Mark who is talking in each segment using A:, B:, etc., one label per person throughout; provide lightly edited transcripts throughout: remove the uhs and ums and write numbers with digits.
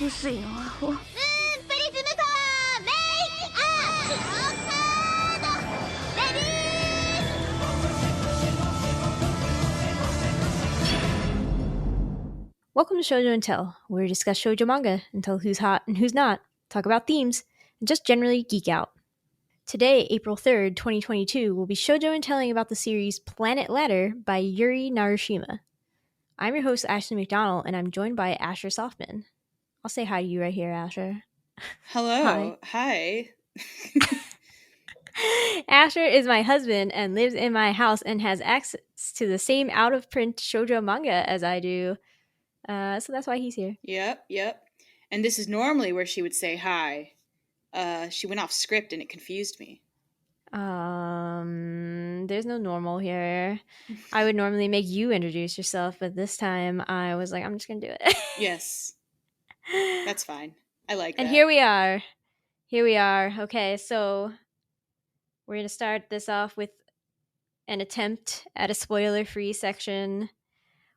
A: 薄いのアホ。
B: プリズムパワーメイクアップオーカードレディー。
C: Welcome to Shojo and Tell, where we discuss shoujo manga and tell who's hot and who's not, talk about themes, and just generally geek out. Today, April 3rd, 2022, we'll be shoujo and telling about the series Planet Ladder by Yuri Narushima. I'm your host, Ashley McDonald, and I'm joined by Asher Sofman. I'll say hi to you right here, Asher.
D: Hello. Hi.
C: Asher is my husband and lives in my house and has access to the same out-of-print shoujo manga as I do. So that's why he's here.
D: Yep. And this is normally where she would say hi. She went off script and it confused me.
C: There's no normal here. I would normally make you introduce yourself, but this time I was like, I'm just gonna do it.
D: Yes. That's fine. I like that.
C: And here we are. Okay, so we're gonna start this off with an attempt at a spoiler-free section.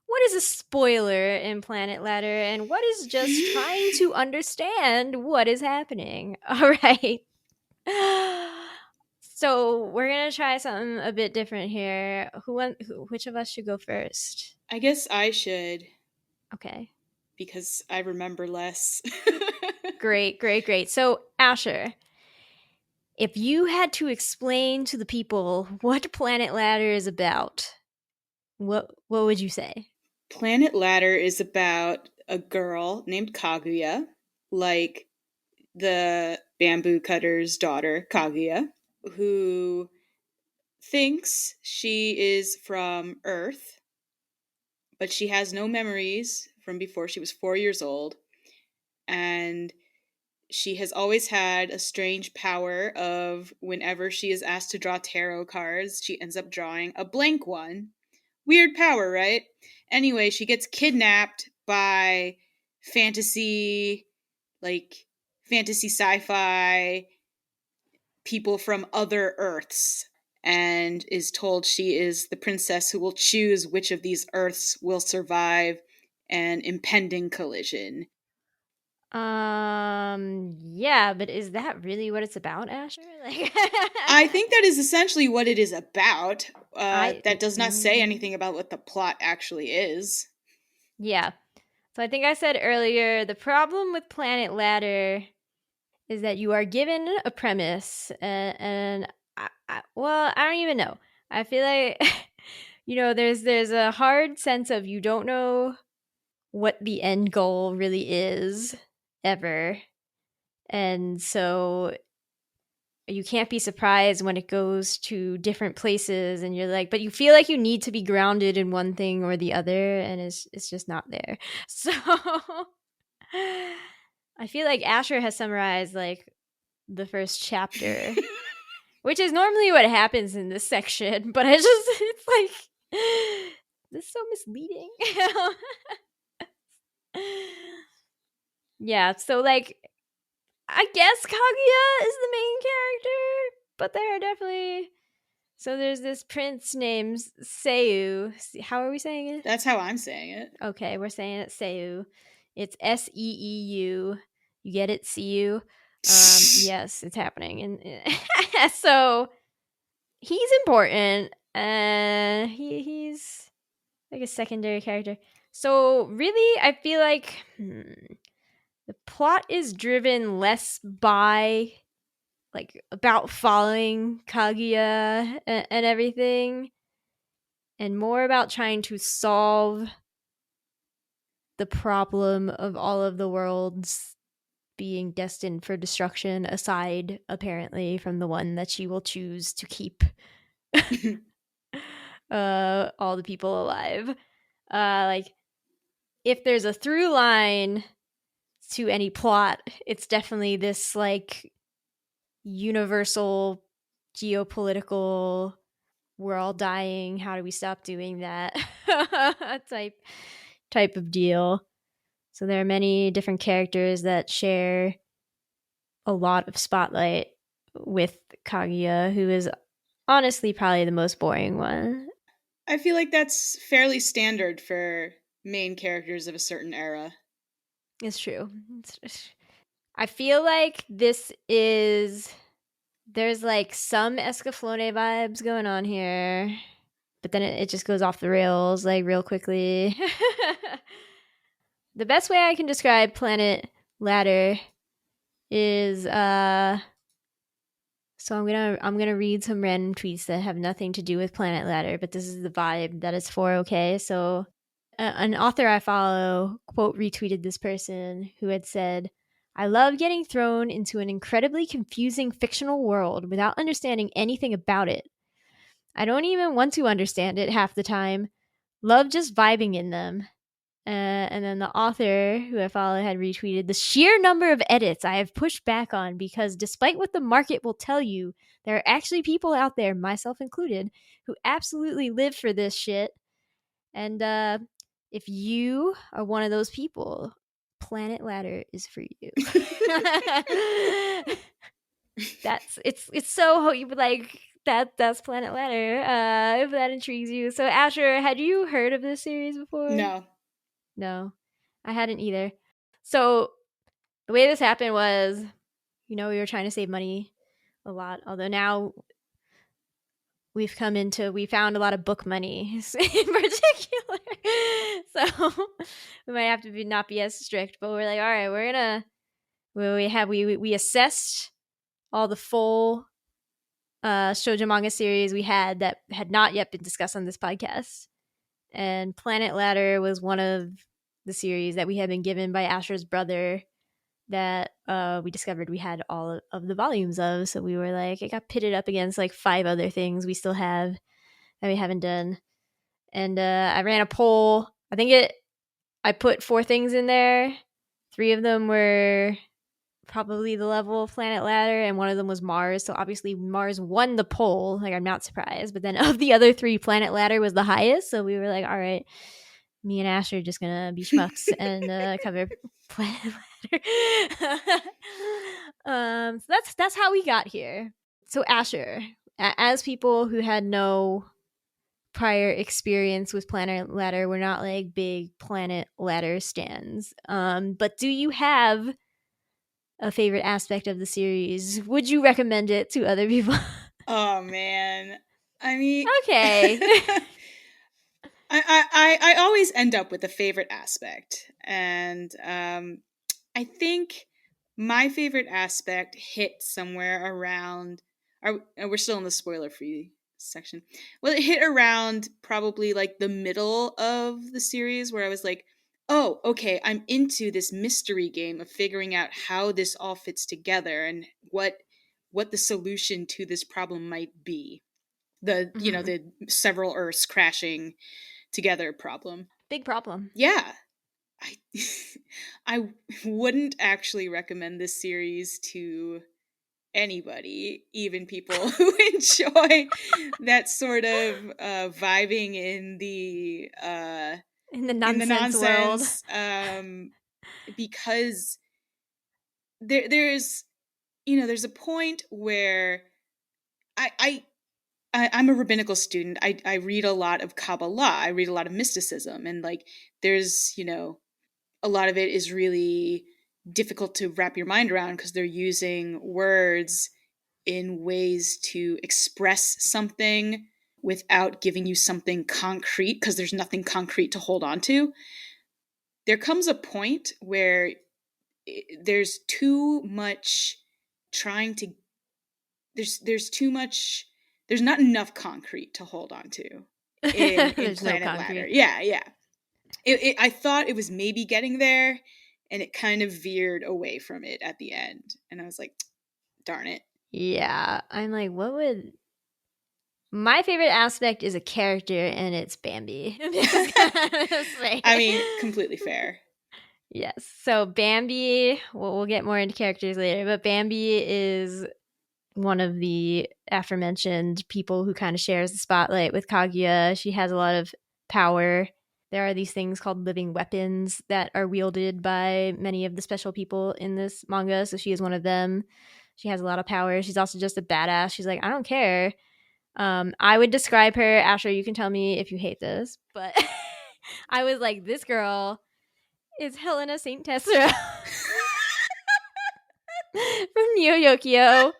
C: What is a spoiler in Planet Ladder, and what is just trying to understand what is happening? All right. So we're gonna try something a bit different here. Which of us should go first?
D: I guess I should.
C: Okay.
D: Because I remember less.
C: Great. So, Asher, if you had to explain to the people what Planet Ladder is about, what would you say?
D: Planet Ladder is about a girl named Kaguya, like the bamboo cutter's daughter, Kaguya, who thinks she is from Earth, but she has no memories from before she was 4 years old. And she has always had a strange power of whenever she is asked to draw tarot cards, she ends up drawing a blank one. Weird power, right? Anyway, she gets kidnapped by fantasy sci-fi people from other Earths, and is told she is the princess who will choose which of these Earths will survive an impending collision.
C: Yeah, but is that really what it's about, Asher?
D: I think that is essentially what it is about. That does not say anything about what the plot actually is.
C: Yeah. So I think I said earlier, the problem with Planet Ladder is that you are given a premise, and I don't even know. I feel like, there's a hard sense of you don't know what the end goal really is, ever. And so you can't be surprised when it goes to different places and you're like, but you feel like you need to be grounded in one thing or the other, and it's just not there. So I feel like Asher has summarized like the first chapter, which is normally what happens in this section, but it's like, this is so misleading. Yeah, so like, I guess Kaguya is the main character, but there are definitely... So there's this prince named Seiyu. How are we saying it?
D: That's how I'm saying it.
C: Okay, we're saying it Seiyu. It's Seeu. You get it? Seiyu? Yes, it's happening. And so he's important. He's like a secondary character. So really, I feel like the plot is driven less by like about following Kaguya and everything, and more about trying to solve the problem of all of the worlds being destined for destruction, aside apparently from the one that she will choose to keep all the people alive. Like, if there's a through line to any plot, it's definitely this like universal geopolitical, we're all dying, how do we stop doing that type of deal. So there are many different characters that share a lot of spotlight with Kaguya, who is honestly probably the most boring one.
D: I feel like that's fairly standard for main characters of a certain era.
C: It's true. I feel like there's like some Escaflowne vibes going on here, but then it just goes off the rails like real quickly. The best way I can describe Planet Ladder is so I'm gonna read some random tweets that have nothing to do with Planet Ladder, but this is the vibe that it's for. Okay, so an author I follow quote retweeted this person who had said, "I love getting thrown into an incredibly confusing fictional world without understanding anything about it. I don't even want to understand it half the time. Love just vibing in them." And then the author who I follow had retweeted, "The sheer number of edits I have pushed back on because despite what the market will tell you, there are actually people out there, myself included, who absolutely live for this shit. And if you are one of those people, Planet Ladder is for you." It's so like that's Planet Ladder. If that intrigues you. So Asher, had you heard of this series before? No, I hadn't either. So the way this happened was, we were trying to save money a lot. Although now we found a lot of book money in particular. So we might have to not be as strict, but we're like, all right, we assessed all the full shoujo manga series we had that had not yet been discussed on this podcast. And Planet Ladder was one of the series that we had been given by Asher's brother that we discovered we had all of the volumes of. So we were like, it got pitted up against like 5 other things we still have that we haven't done. And I ran a poll. I put 4 things in there. 3 of them were probably the level of Planet Ladder, and one of them was Mars. So obviously Mars won the poll. Like, I'm not surprised. But then of the other 3, Planet Ladder was the highest. So we were like, all right, me and Asher are just gonna be schmucks and cover Planet Ladder. So that's how we got here. So Asher, as people who had no prior experience with Planet Ladder, we're not like big Planet Ladder stans. But do you have a favorite aspect of the series? Would you recommend it to other people?
D: Oh man, I mean,
C: okay.
D: I always end up with a favorite aspect, and I think my favorite aspect hit somewhere around. We're still in the spoiler-free section. Well, it hit around probably like the middle of the series, where I was like, "Oh, okay, I'm into this mystery game of figuring out how this all fits together and what the solution to this problem might be." The several Earths crashing together problem.
C: Big problem.
D: Yeah. I wouldn't actually recommend this series to anybody, even people who enjoy that sort of vibing in the
C: nonsense
D: world. Because there's a point where I'm a rabbinical student. I read a lot of Kabbalah. I read a lot of mysticism. And like, there's, a lot of it is really difficult to wrap your mind around because they're using words in ways to express something without giving you something concrete, because there's nothing concrete to hold on to. There comes a point where there's too much trying to, there's too much, there's not enough concrete to hold on to in Planet Ladder. Yeah. I thought it was maybe getting there, and it kind of veered away from it at the end. And I was like, darn it.
C: Yeah. I'm like, my favorite aspect is a character, and it's Bambi.
D: I mean, completely fair.
C: Yes. So Bambi, we'll get more into characters later, but Bambi is one of the aforementioned people who kind of shares the spotlight with Kaguya. She has a lot of power. There are these things called living weapons that are wielded by many of the special people in this manga, so she is one of them. She has a lot of power. She's also just a badass. She's like, I don't care. I would describe her, Asher, you can tell me if you hate this, but I was like, this girl is Helena Saint Tessera from Neo Yokio.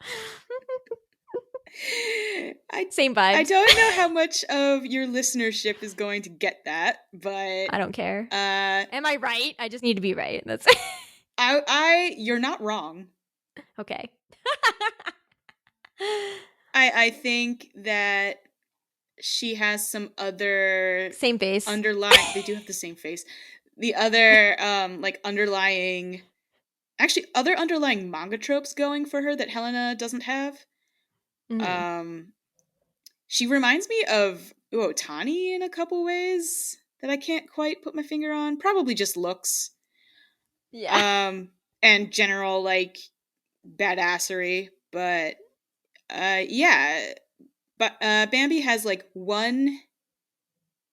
C: Same vibes.
D: I don't know how much of your listenership is going to get that, but
C: I don't care.
D: Am
C: I right? I just need to be right. That's
D: you're not wrong.
C: Okay.
D: I think that she has some other
C: same face.
D: Underlying they do have the same face. The other like underlying other underlying manga tropes going for her that Helena doesn't have.
C: Mm-hmm.
D: She reminds me of Uotani in a couple ways that I can't quite put my finger on. Probably just looks.
C: Yeah.
D: And general like badassery, but yeah. But Bambi has like one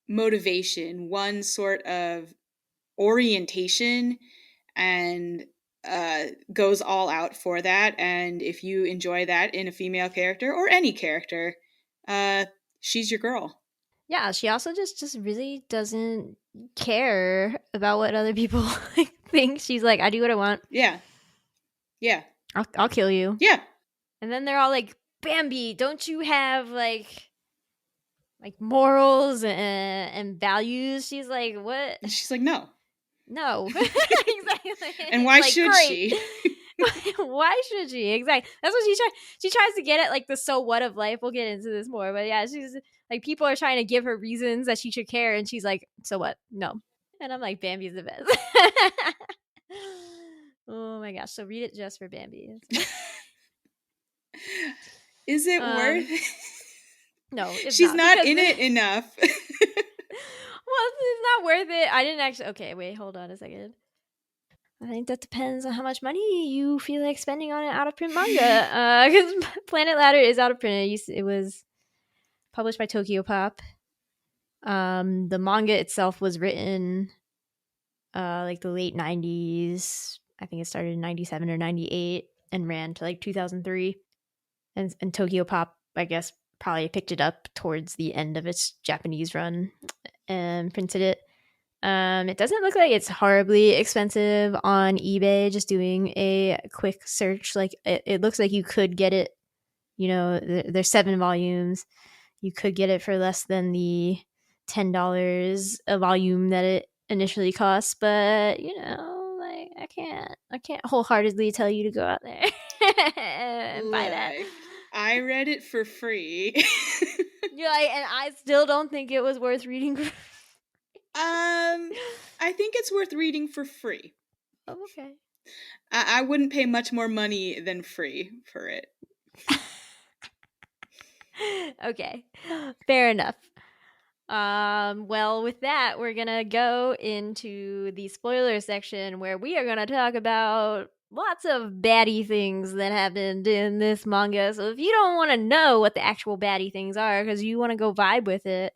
D: motivation, one sort of orientation, and goes all out for that. And if you enjoy that in a female character or any character, she's your girl.
C: Yeah, she also just really doesn't care about what other people think. She's like, I do what I want.
D: Yeah.
C: I'll kill you.
D: Yeah.
C: And then they're all like, Bambi, don't you have like morals and values? She's like, what?
D: And she's like, no.
C: Exactly.
D: And why should she?
C: Why should she? Exactly. That's what she tries to get at, like the so what of life. We'll get into this more, but yeah, she's like, people are trying to give her reasons that she should care, and she's like, so what? No. And I'm like, Bambi's the best. Oh my gosh. So read it just for Bambi.
D: Is it worth it?
C: No,
D: she's not in it enough.
C: Well, it's not worth it. I didn't actually. Okay, wait, hold on a second. I think that depends on how much money you feel like spending on an out of print manga. Because Planet Ladder is out of print. It was published by TokyoPop. The manga itself was written like the late 90s. I think it started in 97 or 98 and ran to like 2003. And TokyoPop, I guess, probably picked it up towards the end of its Japanese run and printed it. It doesn't look like it's horribly expensive on eBay. Just doing a quick search, like it looks like you could get it. You know, there's 7 volumes. You could get it for less than the $10 a volume that it initially costs. But you know, like I can't wholeheartedly tell you to go out there and buy that.
D: I read it for free.
C: You're like, and I still don't think it was worth reading.
D: I think it's worth reading for free.
C: Oh, okay.
D: I wouldn't pay much more money than free for it.
C: Okay, fair enough. Well, with that, we're gonna go into the spoiler section where we are gonna talk about lots of baddie things that happened in this manga. So if you don't want to know what the actual baddie things are because you want to go vibe with it,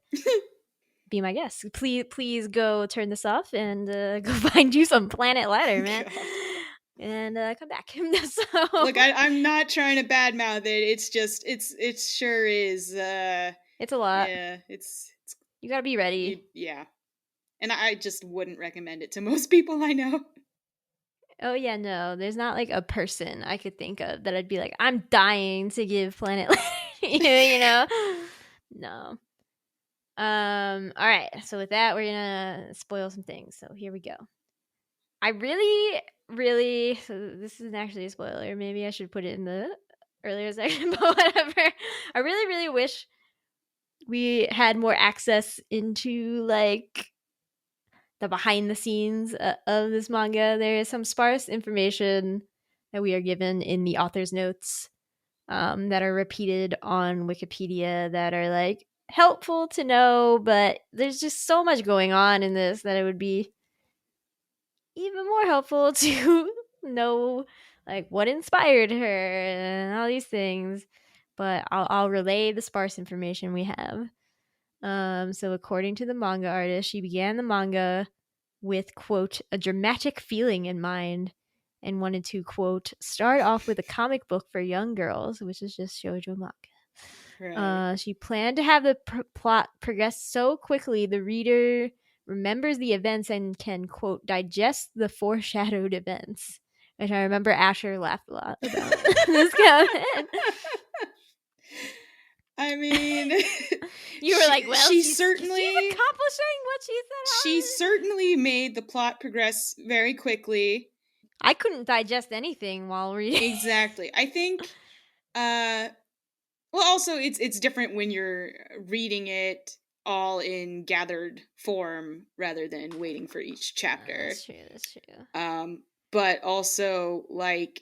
C: be my guest. Please go turn this off and go find you some Planet Ladder, man. God. And come back. So,
D: look, I'm not trying to badmouth it. It's just it sure is.
C: It's a lot.
D: Yeah, it's
C: you gotta be ready.
D: Yeah, and I just wouldn't recommend it to most people I know.
C: Oh yeah, no, there's not like a person I could think of that I'd be like, I'm dying to give Planet Ladder. You know, no. All right. So with that, we're gonna spoil some things. So here we go. I really. So this isn't actually a spoiler. Maybe I should put it in the earlier section, but whatever. I really wish we had more access into like the behind the scenes of this manga. There is some sparse information that we are given in the author's notes that are repeated on Wikipedia that are like helpful to know, but there's just so much going on in this that it would be even more helpful to know like what inspired her and all these things. But I'll relay the sparse information we have. So according to the manga artist, she began the manga with, quote, a dramatic feeling in mind and wanted to, quote, start off with a comic book for young girls, which is just Shojo manga. Right. She planned to have the plot progress so quickly the reader remembers the events and can, quote, digest the foreshadowed events. Which I remember Asher laughed a lot about this comment.
D: I mean,
C: you were like, well, she's
D: certainly
C: accomplishing what she said.
D: She certainly made the plot progress very quickly.
C: I couldn't digest anything while reading.
D: Exactly. I think, well, also it's different when you're reading it all in gathered form rather than waiting for each chapter.
C: That's true.
D: But also, like,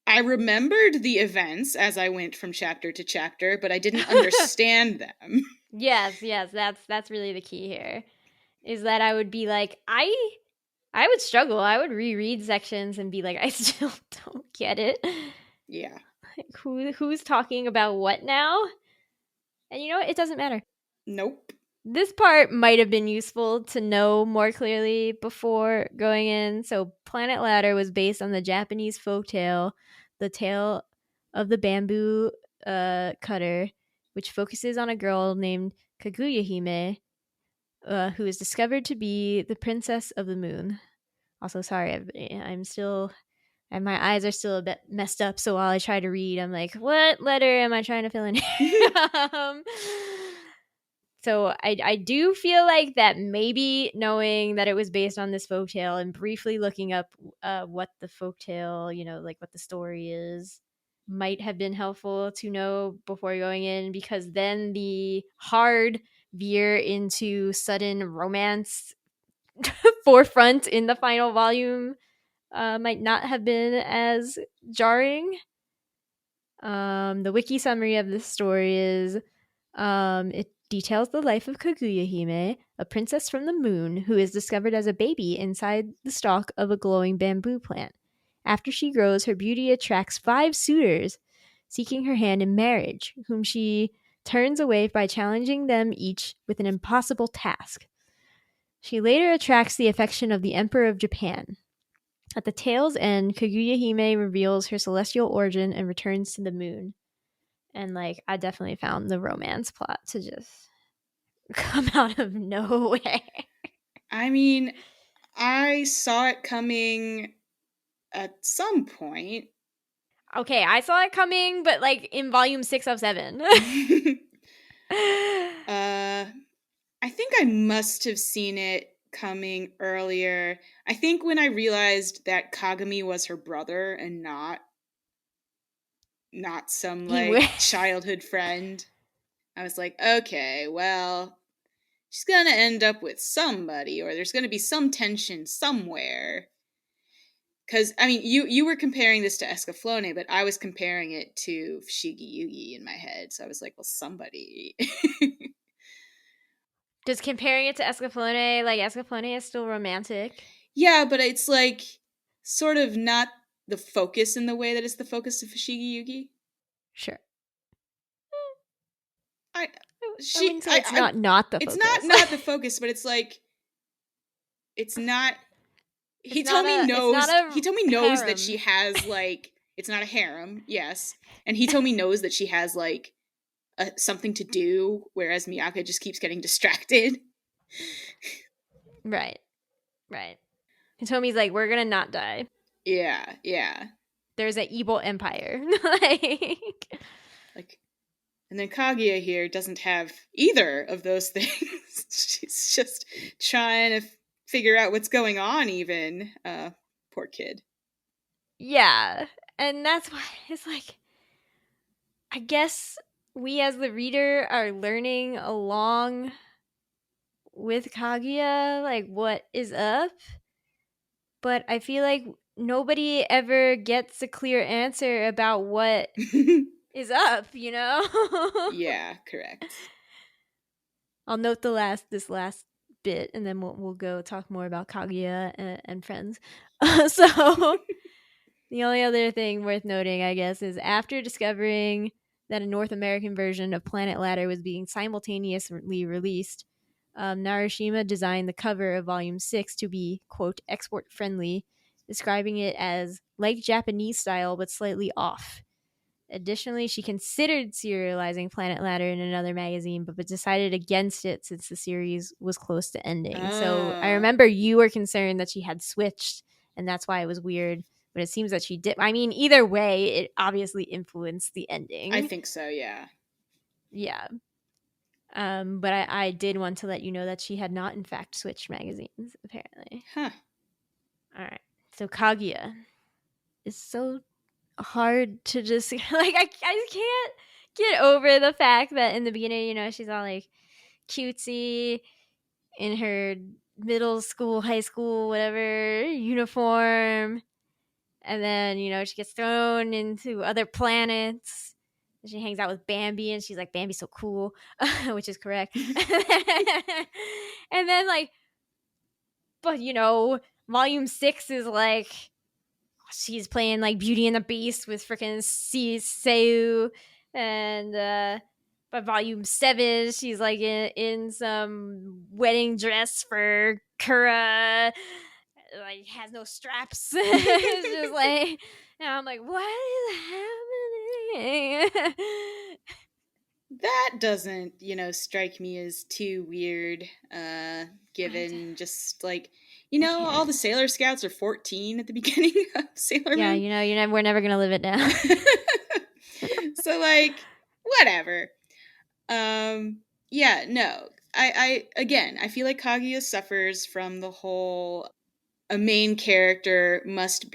D: I remembered the events as I went from chapter to chapter, but I didn't understand them.
C: Yes, that's really the key here. Is that I would be like, I would struggle. I would reread sections and be like, I still don't get it.
D: Yeah.
C: Like, who's talking about what now? And you know what? It doesn't matter.
D: Nope.
C: This part might have been useful to know more clearly before going in. So, Planet Ladder was based on the Japanese folktale, The Tale of the Bamboo Cutter, which focuses on a girl named Kaguya Hime, who is discovered to be the princess of the moon. Also, sorry, I'm still, and my eyes are still a bit messed up. So while I try to read, I'm like, what letter am I trying to fill in? So I do feel like that maybe knowing that it was based on this folktale and briefly looking up what the folktale, like what the story is, might have been helpful to know before going in, because then the hard veer into sudden romance forefront in the final volume might not have been as jarring. The wiki summary of this story is it details the life of Kaguya Hime, a princess from the moon who is discovered as a baby inside the stalk of a glowing bamboo plant. After she grows, her beauty attracts 5 suitors seeking her hand in marriage, whom she turns away by challenging them each with an impossible task. She later attracts the affection of the Emperor of Japan. At the tale's end, Kaguya Hime reveals her celestial origin and returns to the moon. And, like, I definitely found the romance plot to just come out of nowhere.
D: I mean, I saw it coming at some point.
C: Okay, I saw it coming, but, like, in volume 6 of 7.
D: I think I must have seen it coming earlier. I think when I realized that Kagami was her brother and not some, like, childhood friend, I was like, okay, well, she's gonna end up with somebody, or there's gonna be some tension somewhere. Because, I mean, you were comparing this to Escaflowne, but I was comparing it to Fushigi Yugi in my head. So I was like, well, somebody.
C: Just comparing it to Escaflowne, like, Escaflowne is still romantic.
D: Yeah, but it's, like, sort of not the focus in the way that it's the focus of Fushigi Yugi.
C: Sure.
D: I
C: wouldn't say it's not the focus.
D: It's not the focus, but it's like, it's not. He told me knows that she has, like, it's not a harem, yes, and he told me knows that she has, like, something to do, whereas Miyaka just keeps getting distracted.
C: Right. And Tomi's like, we're gonna not die.
D: Yeah.
C: There's an evil empire.
D: like, and then Kaguya here doesn't have either of those things. She's just trying to figure out what's going on, even. Poor kid.
C: Yeah. And that's why it's like, I guess we as the reader are learning along with Kaguya, like, what is up. But I feel like nobody ever gets a clear answer about what is up,
D: Yeah, correct.
C: I'll note this last bit, and then we'll go talk more about Kaguya and friends. So the only other thing worth noting, I guess, is after discovering that a North American version of Planet Ladder was being simultaneously released, Narushima designed the cover of Volume 6 to be, quote, export friendly, describing it as like Japanese style but slightly off. Additionally, she considered serializing Planet Ladder in another magazine, but decided against it since the series was close to ending. So I remember you were concerned that she had switched, and that's why it was weird. But it seems that she did. I mean, either way, it obviously influenced the ending.
D: I think so, yeah.
C: Yeah. But I did want to let you know that she had not, in fact, switched magazines, apparently.
D: Huh.
C: All right. So Kaguya is so hard to just like I can't get over the fact that in the beginning, you know, she's all like cutesy in her middle school, high school, whatever uniform, and then, you know, she gets thrown into other planets. She hangs out with Bambi, and she's like, Bambi's so cool, which is correct. And then, like, but, you know, volume 6 is like, she's playing, like, Beauty and the Beast with freaking Seiyu. And, by volume 7, she's, like, in some wedding dress for Kura. Like, has no straps. It's just like, and I'm like, what is happening?
D: That doesn't, strike me as too weird, given just like, all the Sailor Scouts are 14 at the beginning of Sailor
C: Yeah,
D: Moon.
C: you know, we're never gonna live it down.
D: So, like, whatever. Yeah, no. I feel like Kaguya suffers from the whole a main character must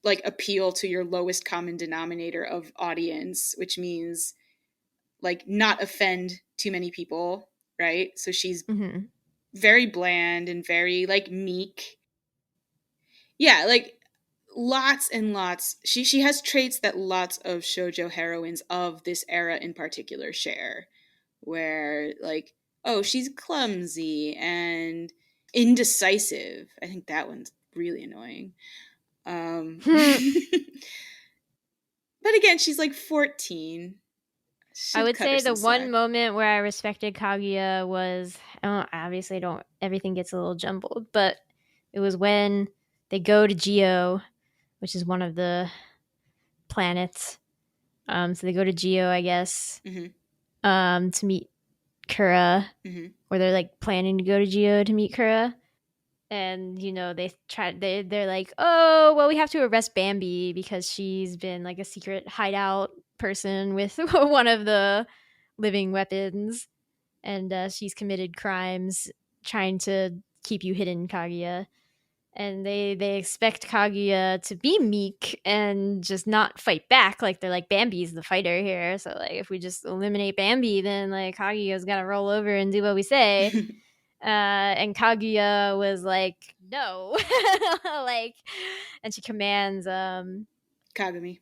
D: like appeal to your lowest common denominator of audience, which means like not offend too many people, right? So she's very bland and very like meek. Yeah, like lots and lots. She has traits that lots of shoujo heroines of this era in particular share, where like, oh, she's clumsy and indecisive. I think that one's really annoying. But again, she's like 14.
C: I would say the one moment where I respected Kaguya was, obviously don't, everything gets a little jumbled, but it was when they go to Geo, which is one of the planets. So they go to Geo, I guess, to meet Kura, or they're like planning to go to Geo to meet Kura. And, you know, they're like, oh, well, we have to arrest Bambi because she's been like a secret hideout person with one of the living weapons, and she's committed crimes trying to keep you hidden, Kaguya. And they expect Kaguya to be meek and just not fight back. Like, they're like, Bambi's the fighter here, so like if we just eliminate Bambi, then like Kaguya's gotta roll over and do what we say. And Kaguya was like, no. Like, and she commands
D: Kagami,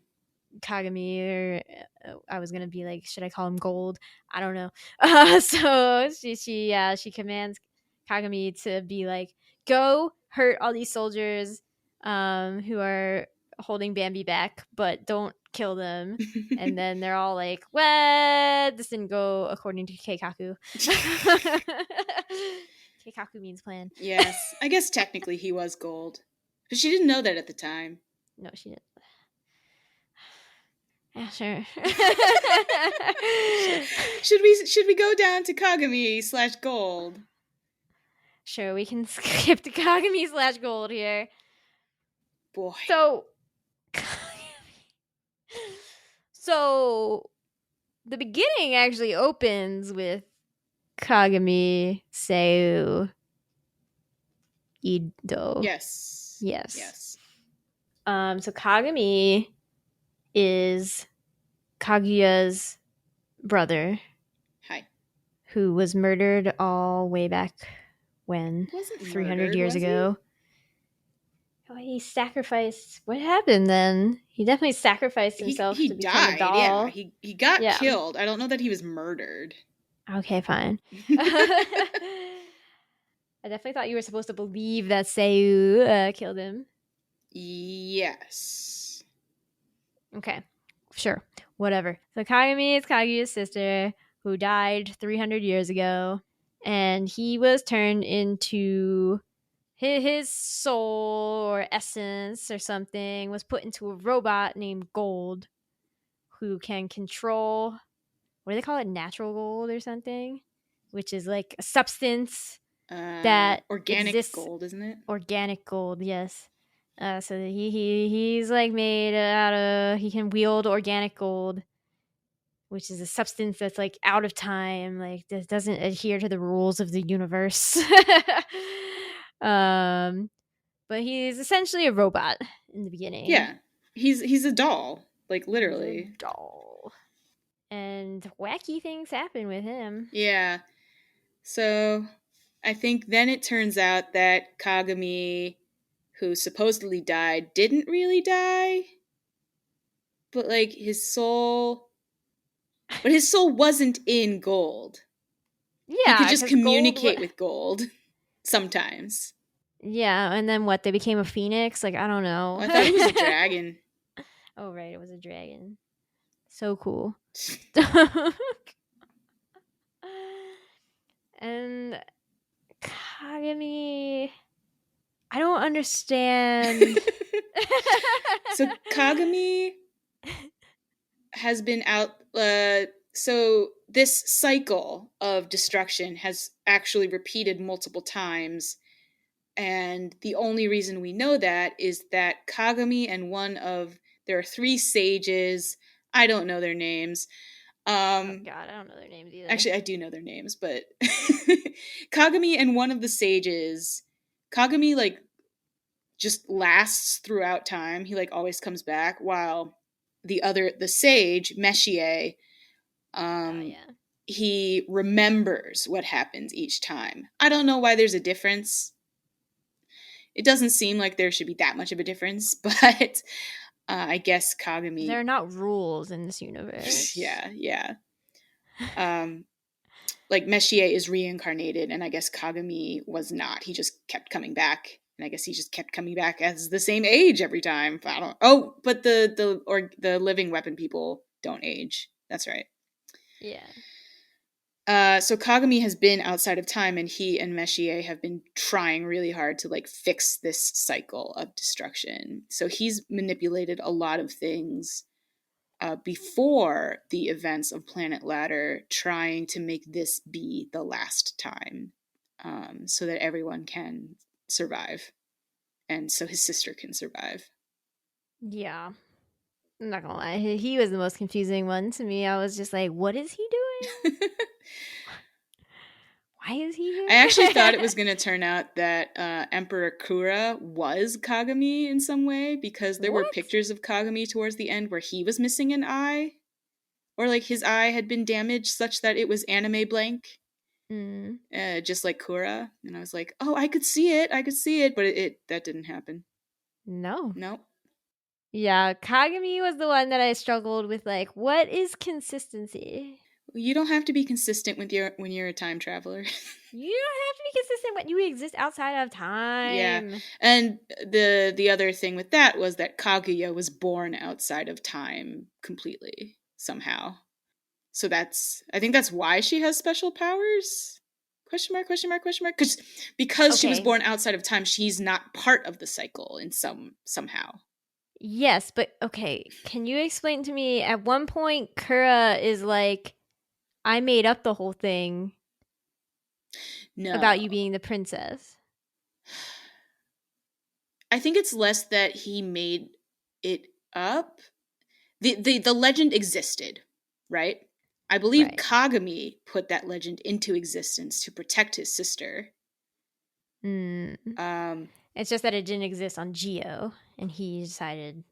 C: or I was gonna be like, should I call him Gold? I don't know. So she commands Kagami to be like, go hurt all these soldiers who are holding Bambi back, but don't kill them. And then they're all like, well, this didn't go according to Keikaku. Keikaku means plan.
D: Yes, I guess technically he was Gold, but she didn't know that at the time.
C: No, she didn't. Yeah, sure.
D: Should we go down to Kagami / Gold?
C: Sure, we can skip to Kagami / Gold here.
D: Boy.
C: So the beginning actually opens with Kagami, Seiyu, Ido.
D: Yes.
C: So Kagami is Kaguya's brother.
D: Hi.
C: Who was murdered all way back when? 300 years ago. He sacrificed. What happened then? He definitely sacrificed himself
D: he
C: to become a doll.
D: Yeah, he got killed. I don't know that he was murdered.
C: Okay, fine. I definitely thought you were supposed to believe that Seiyu killed him.
D: Yes.
C: Okay, sure, whatever. So Kagami is Kaguya's sister who died 300 years ago, and he was turned into his soul or essence or something was put into a robot named Gold, who can control, what do they call it, natural gold or something, which is like a substance that
D: Organic
C: exists.
D: gold, isn't it?
C: Organic gold, yes. So he's like made out of, he can wield organic gold, which is a substance that's like out of time, like that doesn't adhere to the rules of the universe. But he's essentially a robot in the beginning.
D: Yeah. He's a doll, like
C: He's a
D: literally.
C: doll. And wacky things happen with him.
D: Yeah. So I think then it turns out that Kagami, who supposedly died, didn't really die. But like his soul wasn't in gold.
C: Yeah,
D: He could just
C: 'cause
D: communicate with gold sometimes.
C: Yeah, and then what? They became a phoenix? Like, I don't know.
D: I thought he was a dragon.
C: Oh, right, it was a dragon. So cool. And Kagami, I don't understand.
D: So Kagami has been out. So this cycle of destruction has actually repeated multiple times. And the only reason we know that is that Kagami and there are 3 sages. I don't know their names.
C: Oh God, I don't know their names either.
D: Actually, I do know their names, but Kagami and one of the sages, Kagami like just lasts throughout time. He like always comes back, while the sage Messier, he remembers what happens each time. I don't know why there's a difference. It doesn't seem like there should be that much of a difference, but I guess Kagami.
C: There are not rules in this universe.
D: Yeah. Like Messier is reincarnated, and I guess Kagami was not. He just kept coming back, and I guess he just kept coming back as the same age every time. I don't. Oh, but the living weapon people don't age. That's right.
C: Yeah.
D: So Kagami has been outside of time, and he and Messier have been trying really hard to like fix this cycle of destruction. So he's manipulated a lot of things before the events of Planet Ladder, trying to make this be the last time, so that everyone can survive, and so his sister can survive.
C: Yeah. I'm not gonna lie, he was the most confusing one to me. I was just like, what is he doing? Why is he here?
D: I actually thought it was going to turn out that Emperor Kura was Kagami in some way, because there were pictures of Kagami towards the end where he was missing an eye, or like his eye had been damaged such that it was anime blank, just like Kura. And I was like, oh, I could see it, but that didn't happen.
C: No.
D: Nope.
C: Yeah, Kagami was the one that I struggled with. Like, what is consistency?
D: You don't have to be consistent when you're a time traveler.
C: You don't have to be consistent when you exist outside of time.
D: Yeah, and the other thing with that was that Kaguya was born outside of time completely somehow. So I think that's why she has special powers. Question mark? Because she was born outside of time, she's not part of the cycle in somehow.
C: Yes, but okay. Can you explain to me? At one point, Kura is like, I made up the whole thing.
D: No.
C: About you being the princess.
D: I think it's less that he made it up. The legend existed, right? I believe Kagami put that legend into existence to protect his sister.
C: It's just that it didn't exist on Geo, and he decided.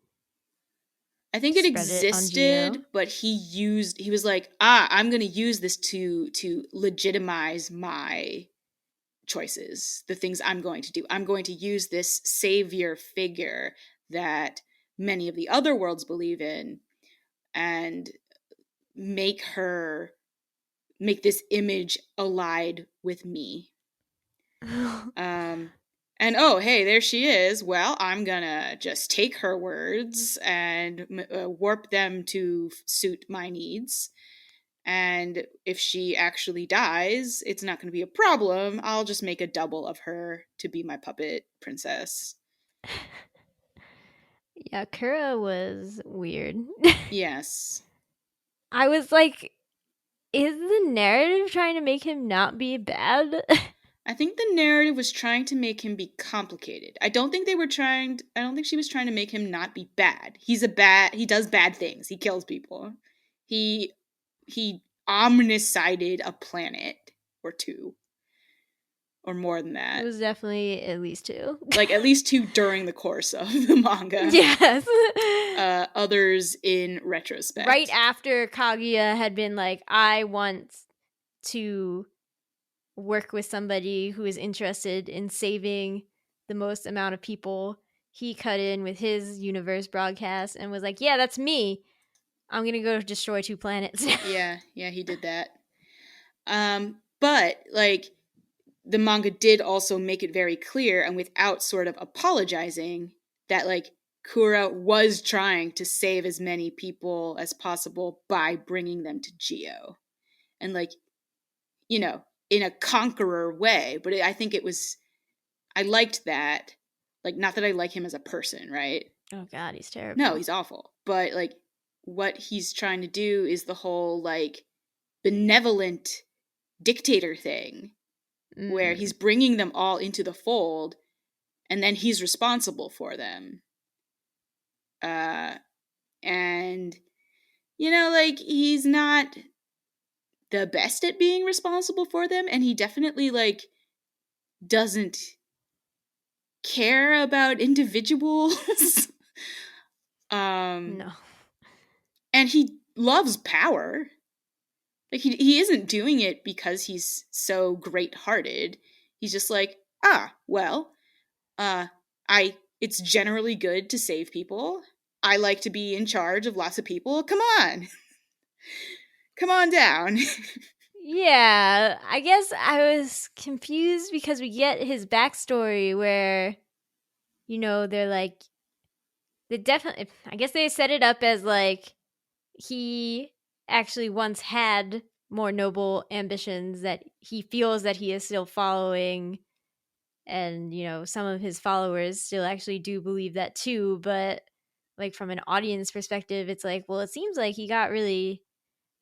D: I think it existed, but he was like, I'm going to use this to legitimize my choices, the things I'm going to do. I'm going to use this savior figure that many of the other worlds believe in, and make this image allied with me. And oh, hey, there she is. Well, I'm gonna just take her words and warp them to suit my needs. And if she actually dies, it's not going to be a problem. I'll just make a double of her to be my puppet princess.
C: Yeah, Kura was weird.
D: Yes.
C: I was like, is the narrative trying to make him not be bad?
D: I think the narrative was trying to make him be complicated. I don't think she was trying to make him not be bad. He does bad things. He kills people. He omnicided a planet or two. Or more than that.
C: It was definitely at least 2.
D: Like, at least 2 during the course of the manga.
C: Yes.
D: Others in retrospect.
C: Right after Kaguya had been like, I want to work with somebody who is interested in saving the most amount of people, he cut in with his universe broadcast and was like, yeah, that's me. I'm going to go destroy 2 planets.
D: Yeah, he did that. But, like, the manga did also make it very clear, and without sort of apologizing, that, like, Kura was trying to save as many people as possible by bringing them to Geo. And, like, you know, in a conqueror way. But I think I liked that. Like, not that I like him as a person, right?
C: Oh, God, he's terrible.
D: No, he's awful. But, like, what he's trying to do is the whole, like, benevolent dictator thing. Where he's bringing them all into the fold, and then he's responsible for them. And, you know, like, he's not the best at being responsible for them, and he definitely, like, doesn't care about individuals.
C: No.
D: And he loves power. Like, he isn't doing it because he's so great-hearted. He's just like, it's generally good to save people. I like to be in charge of lots of people. Come on. Come on down.
C: Yeah, I guess I was confused because we get his backstory where, you know, they're like, I guess they set it up as like, he actually once had more noble ambitions that he feels that he is still following, and, you know, some of his followers still actually do believe that too, but like from an audience perspective, it's like, well, it seems like he got really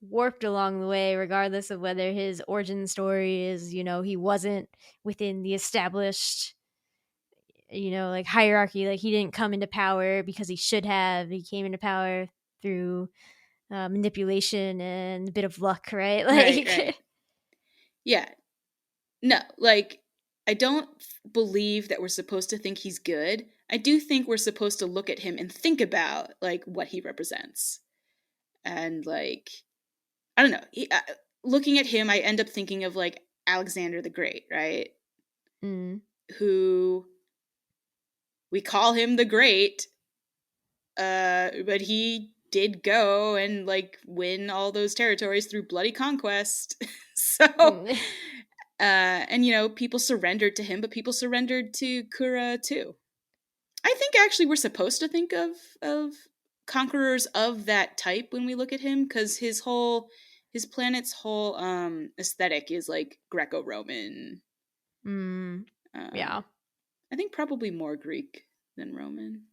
C: warped along the way, regardless of whether his origin story is, you know, he wasn't within the established, you know, like hierarchy. Like, he didn't come into power because he should have. He came into power through manipulation and a bit of luck, right? Like,
D: right. Yeah. No, like, I don't believe that we're supposed to think he's good. I do think we're supposed to look at him and think about, like, what he represents. And, like, I don't know. Looking at him, I end up thinking of, like, Alexander the Great, right? Who, we call him the Great, but he did go and, like, win all those territories through bloody conquest. So, and, you know, people surrendered to him, but people surrendered to Kura too. I think actually we're supposed to think of conquerors of that type when we look at him, because his planet's whole aesthetic is like Greco-Roman.
C: Yeah.
D: I think probably more Greek than Roman.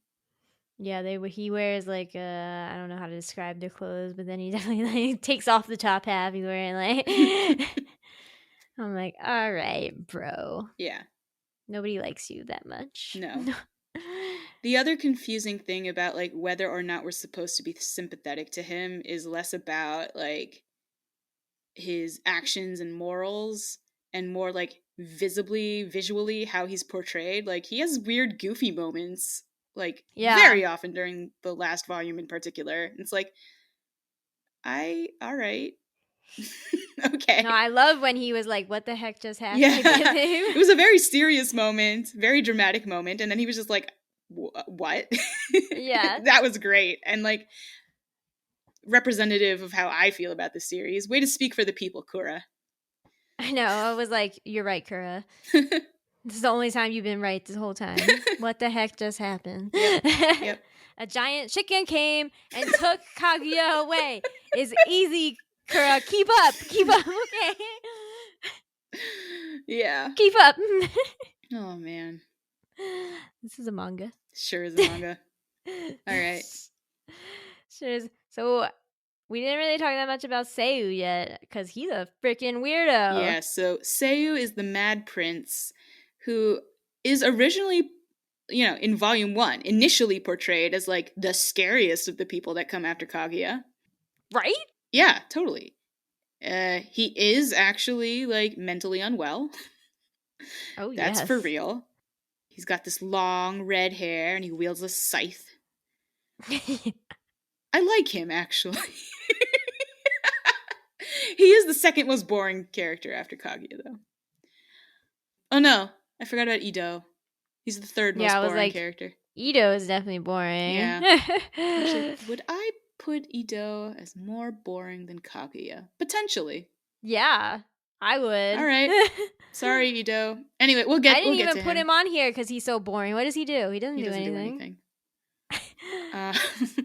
C: Yeah, he wears like I don't know how to describe their clothes, but then he definitely like takes off the top half. He's wearing like I'm like, all right, bro.
D: Yeah.
C: Nobody likes you that much.
D: No. The other confusing thing about, like, whether or not we're supposed to be sympathetic to him is less about, like, his actions and morals and more, like, visually how he's portrayed. Like, he has weird, goofy moments, like, very often during the last volume in particular. It's like, all right. Okay.
C: No, I love when he was like, what the heck just happened?
D: Yeah. It was a very serious moment, very dramatic moment, and then he was just like, what?
C: Yeah.
D: That was great. And, like, representative of how I feel about the series. Way to speak for the people, Kura.
C: I know. I was like, you're right, Kura. This is the only time you've been right this whole time. What the heck just happened?
D: Yep.
C: A giant chicken came and took Kaguya away. It's easy, Kura. Keep up, okay?
D: Yeah.
C: Keep up.
D: Oh, man.
C: This is a manga.
D: Sure is a manga. All right.
C: Sure is. So We didn't really talk that much about Seiyu yet, because he's a freaking weirdo.
D: Yeah, so Seiyu is the Mad Prince, who is originally, in Volume 1, initially portrayed as, like, the scariest of the people that come after Kaguya.
C: Right?
D: Yeah, totally. He is actually, like, mentally unwell.
C: Oh,
D: That's
C: yes.
D: for real. He's got this long red hair, and he wields a scythe. I like him, actually. He is the second most boring character after Kaguya, though. Oh no, I forgot about Ido. He's the third most boring character.
C: Ido is definitely boring.
D: Yeah. Actually, would I put Ido as more boring than Kaguya? Potentially.
C: Yeah, I would.
D: All right. Sorry, Ido. Anyway, we'll get to him.
C: I didn't even put him on here because he's so boring. What does he do? He doesn't do anything.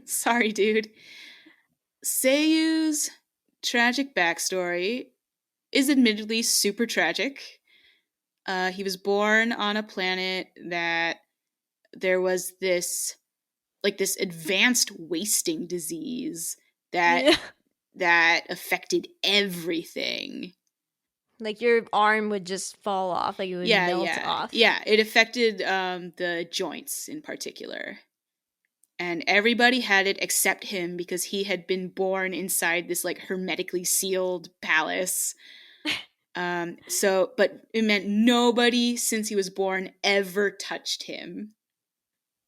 D: Sorry, dude. Seiyu's tragic backstory is admittedly super tragic. He was born on a planet that there was this advanced wasting disease that affected everything.
C: Like your arm would just fall off, like it would melt off.
D: Yeah, it affected the joints in particular. And everybody had it except him because he had been born inside this like hermetically sealed palace. But it meant nobody since he was born ever touched him.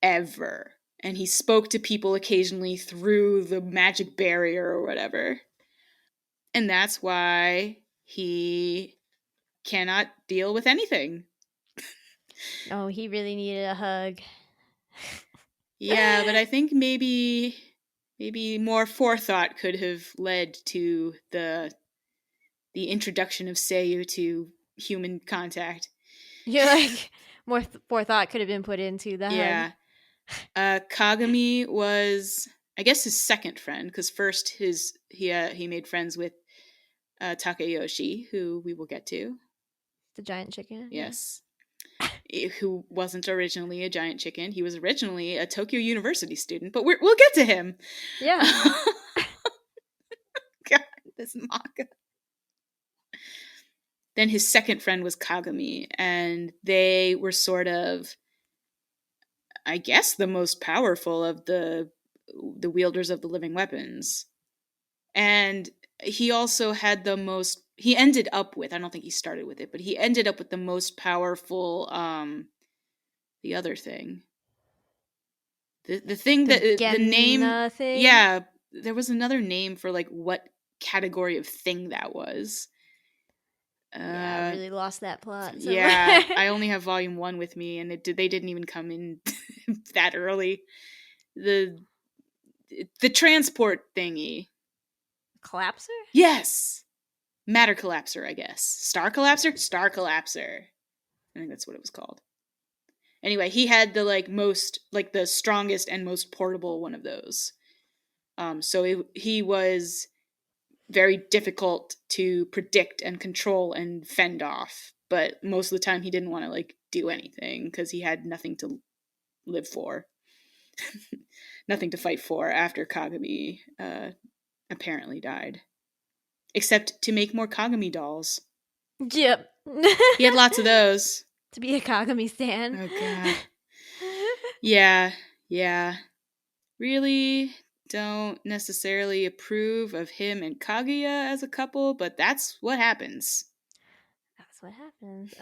D: Ever. And he spoke to people occasionally through the magic barrier or whatever. And that's why he cannot deal with anything.
C: Oh, he really needed a hug.
D: Yeah, but I think maybe more forethought could have led to the introduction of Seiyu to human contact.
C: You're like, more forethought could have been put into the hug.
D: Kagami was, I guess, his second friend, because first he made friends with Takayoshi, who we will get to.
C: The giant chicken?
D: Yes. Who wasn't originally a giant chicken. He was originally a Tokyo University student, but we'll get to him.
C: Yeah.
D: God, this manga. Then his second friend was Kagami, and they were sort of, I guess, the most powerful of the wielders of the living weapons. And he also had he ended up with, I don't think he started with it, but he ended up with the most powerful, the other thing. The thing that, the name,
C: thing?
D: Yeah, there was another name for like what category of thing that was.
C: I really lost that plot. So.
D: Yeah, I only have volume 1 with me, and they didn't even come in that early. The transport thingy.
C: Collapser?
D: Yes! Matter collapser, I guess. Star collapser? Star collapser. I think that's what it was called. Anyway, he had the the strongest and most portable one of those. So he was very difficult to predict and control and fend off. But most of the time he didn't want to do anything because he had nothing to live for. Nothing to fight for after Kagami apparently died. Except to make more Kagami dolls.
C: Yep.
D: He had lots of those.
C: To be a Kagami stan.
D: Oh, God. Yeah. Really don't necessarily approve of him and Kaguya as a couple, but that's what happens.
C: That's what happens.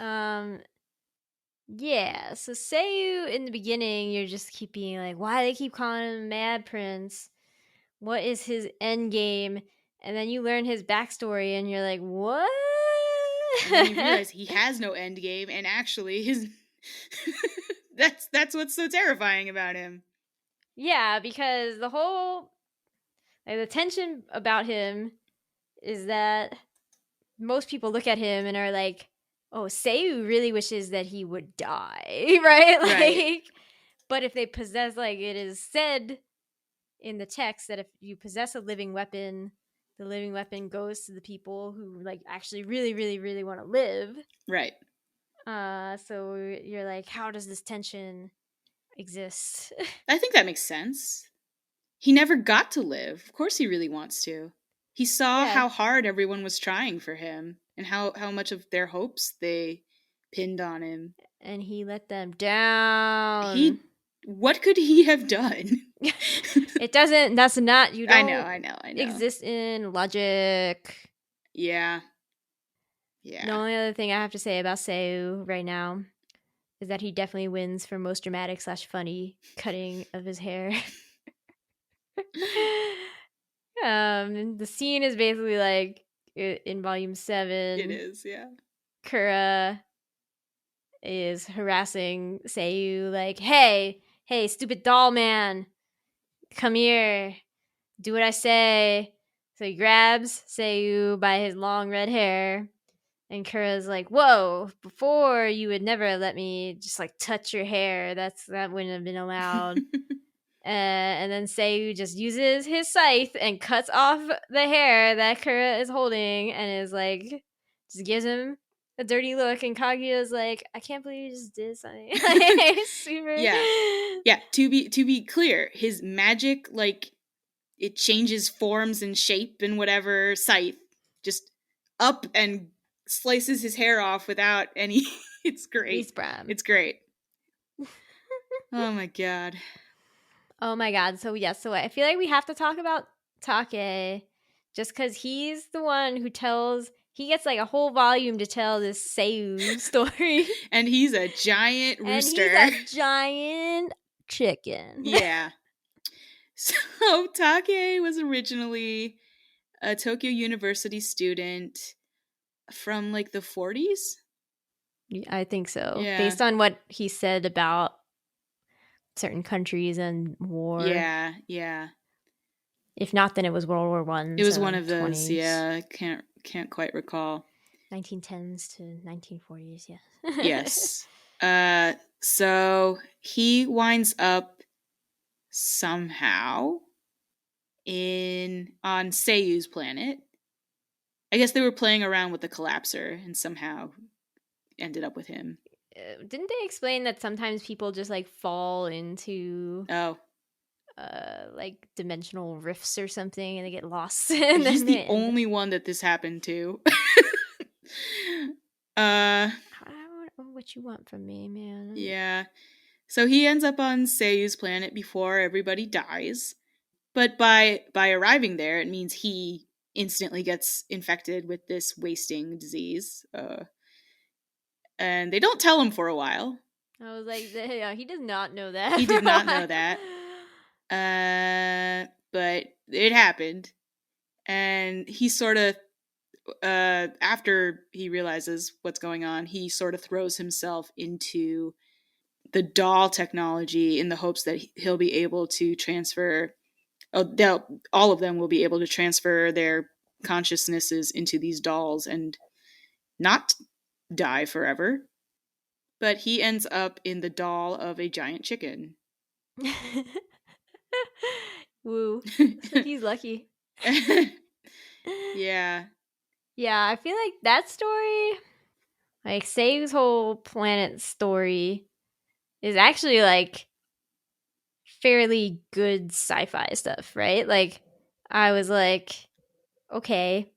C: Yeah, so Seiyu in the beginning, you're just keep being like, why do they keep calling him Mad Prince? What is his end game? And then you learn his backstory and you're like, what?
D: And then you realize he has no end game, and actually his that's what's so terrifying about him.
C: Yeah, because the whole the tension about him is that most people look at him and are like, oh, Seiyu really wishes that he would die, right?
D: Right.
C: But if they possess, it is said in the text that if you possess a living weapon, the living weapon goes to the people who actually really, really, really want to live.
D: Right.
C: So you're like, how does this tension exist?
D: I think that makes sense. he never got to live. Of course he really wants to. He saw
C: Yeah.
D: how hard everyone was trying for him and how much of their hopes they pinned on him.
C: And he let them down.
D: What could he have done?
C: It doesn't, that's not, you don't
D: I know.
C: exist in logic.
D: Yeah.
C: The only other thing I have to say about Seiyu right now is that he definitely wins for most dramatic / funny cutting of his hair. The scene is basically like in volume 7.
D: It is, yeah.
C: Kura is harassing Seiyu like, hey, stupid doll man, come here, do what I say. So he grabs Seiyu by his long red hair, and Kura's like, whoa, before you would never let me just like touch your hair. That wouldn't have been allowed. And then Seiyu just uses his scythe and cuts off the hair that Kura is holding, and is like, just gives him a dirty look. And Kaguya's like, I can't believe you just did something. Super.
D: Yeah. To be clear, his magic, like, it changes forms and shape and whatever scythe just up and slices his hair off without any. It's great. It's great. Oh my god.
C: Oh my god. So I feel like we have to talk about Take, just because he's the one who tells. He gets like a whole volume to tell this Seiyu story.
D: And he's a giant rooster.
C: And he's a giant chicken.
D: Yeah. So Take was originally a Tokyo University student from like the 40s?
C: I think so.
D: Yeah.
C: Based on what he said about certain countries and war.
D: Yeah.
C: If not, then it was World War One.
D: It was one of those.
C: 20s.
D: Yeah, can't quite recall.
C: 1910s to 1940s. Yeah.
D: Yes. So he winds up somehow on Seiyu's planet. I guess they were playing around with the collapser and somehow ended up with him.
C: Didn't they explain that sometimes people just like fall into like dimensional rifts or something and they get lost? And
D: he's the only one that this happened to.
C: I don't know what you want from me, man.
D: Yeah. So he ends up on Seiyu's planet before everybody dies. But by arriving there, it means he instantly gets infected with this wasting disease. And they don't tell him for a while.
C: I was like, yeah, he does not know that.
D: He did not know that. But it happened. And he sort of, after he realizes what's going on, he sort of throws himself into the doll technology in the hopes that he'll be able to transfer, all of them will be able to transfer their consciousnesses into these dolls and not die forever. But he ends up in the doll of a giant chicken.
C: Woo. He's lucky.
D: Yeah.
C: Yeah, I feel like that story, like Seiyu's whole planet story, is actually like fairly good sci-fi stuff, right? Like, I was like, okay,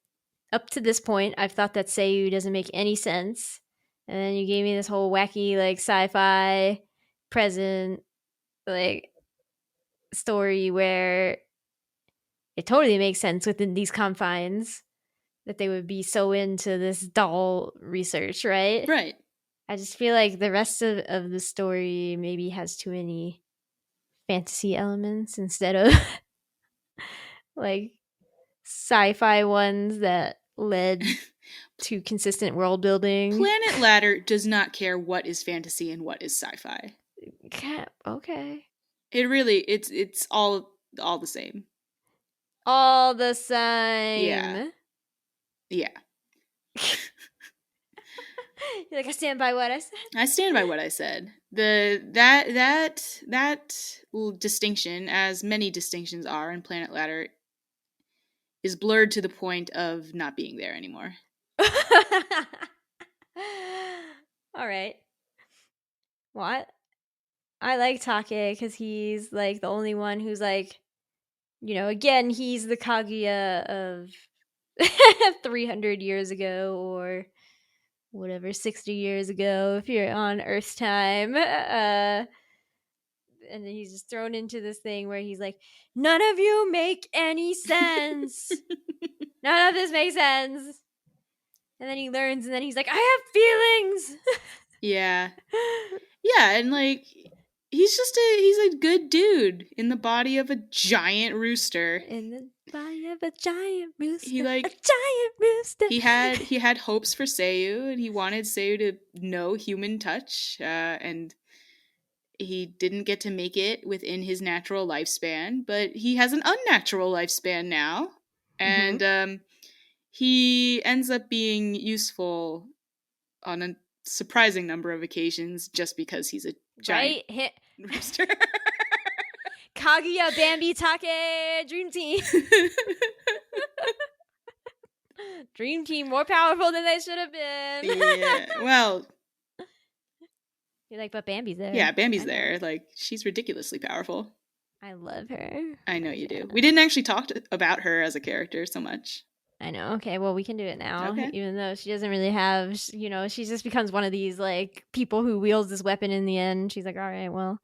C: up to this point, I've thought that Seiyu doesn't make any sense. And then you gave me this whole wacky, like, sci-fi present, like, story where it totally makes sense within these confines that they would be so into this doll research, right?
D: Right.
C: I just feel like the rest of the story maybe has too many fantasy elements instead of like sci-fi ones that led to consistent world building.
D: Planet Ladder does not care what is fantasy and what is sci-fi.
C: Okay.
D: It really, it's all the same.
C: All the same.
D: Yeah.
C: You're like, I stand by what I said.
D: I stand by what I said. That distinction, as many distinctions are in Planet Ladder, is blurred to the point of not being there anymore.
C: All right. What? I like Take because he's like the only one who's like again, he's the Kaguya of 300 years ago or whatever, 60 years ago if you're on Earth's time. And then he's just thrown into this thing where he's like, none of you make any sense. None of this makes sense. And then he learns, and then he's like, I have feelings.
D: Yeah. Yeah, and like he's a good dude in the body of a giant rooster.
C: In the body of a giant rooster.
D: He like
C: a giant rooster.
D: He had hopes for Seiyu, and he wanted Seiyu to know human touch, and he didn't get to make it within his natural lifespan, but he has an unnatural lifespan now, and he ends up being useful on a surprising number of occasions just because he's a giant rooster.
C: Kaguya, Bambi, Take, Dream Team. Dream Team more powerful than they should have been.
D: Yeah, well...
C: You're like, but Bambi's there.
D: Yeah, Bambi's there. Like, she's ridiculously powerful.
C: I love her.
D: I know you do. We didn't actually talk about her as a character so much.
C: I know. Okay, well, we can do it now.
D: Okay.
C: Even though she doesn't really have, she just becomes one of these, like, people who wields this weapon in the end. She's like, all right, well,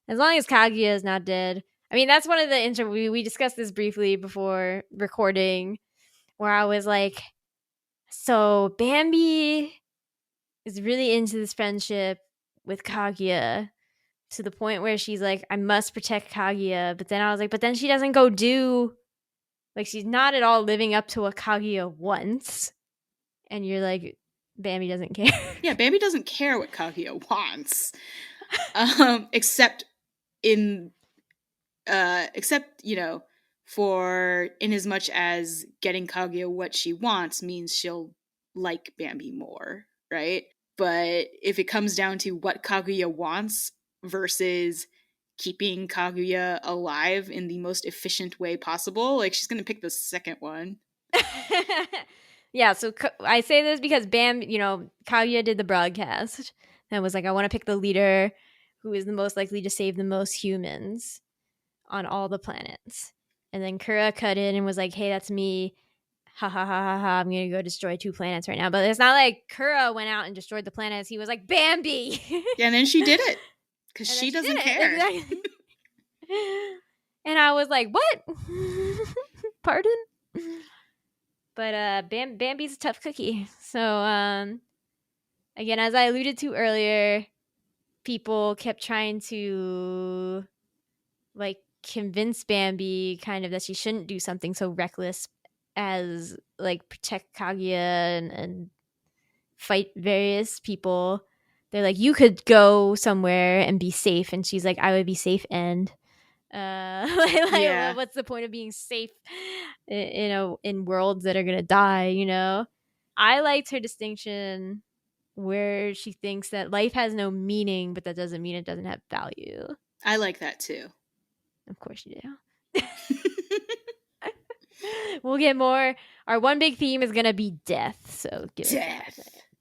C: as long as Kaguya is not dead. I mean, that's one of the we discussed this briefly before recording, where I was like, so Bambi is really into this friendship with Kaguya to the point where she's like, I must protect Kaguya. But then I was like, but then she doesn't go do, like, she's not at all living up to what Kaguya wants. And you're like, Bambi doesn't care.
D: Yeah, Bambi doesn't care what Kaguya wants. Except, for in as much as getting Kaguya what she wants means she'll like Bambi more, right? But if it comes down to what Kaguya wants versus keeping Kaguya alive in the most efficient way possible, like, she's gonna pick the second one.
C: Yeah, so I say this because Kaguya did the broadcast and was like, I want to pick the leader who is the most likely to save the most humans on all the planets. And then Kura cut in and was like, hey, that's me. Ha ha ha ha ha, I'm gonna go destroy 2 planets right now. But it's not like Kura went out and destroyed the planets. He was like, Bambi!
D: Yeah, and then she did it. Because she doesn't care.
C: Exactly. And I was like, what? Pardon? But Bambi's a tough cookie. So, again, as I alluded to earlier, people kept trying to, like, convince Bambi kind of that she shouldn't do something so reckless as, like, protect Kaguya and fight various people. They're like, you could go somewhere and be safe. And she's like, I would be safe and...
D: Yeah.
C: What's the point of being safe in worlds that are gonna die? I liked her distinction where she thinks that life has no meaning, but that doesn't mean it doesn't have value.
D: I like that too.
C: Of course you do. We'll get more. Our one big theme is gonna be death. So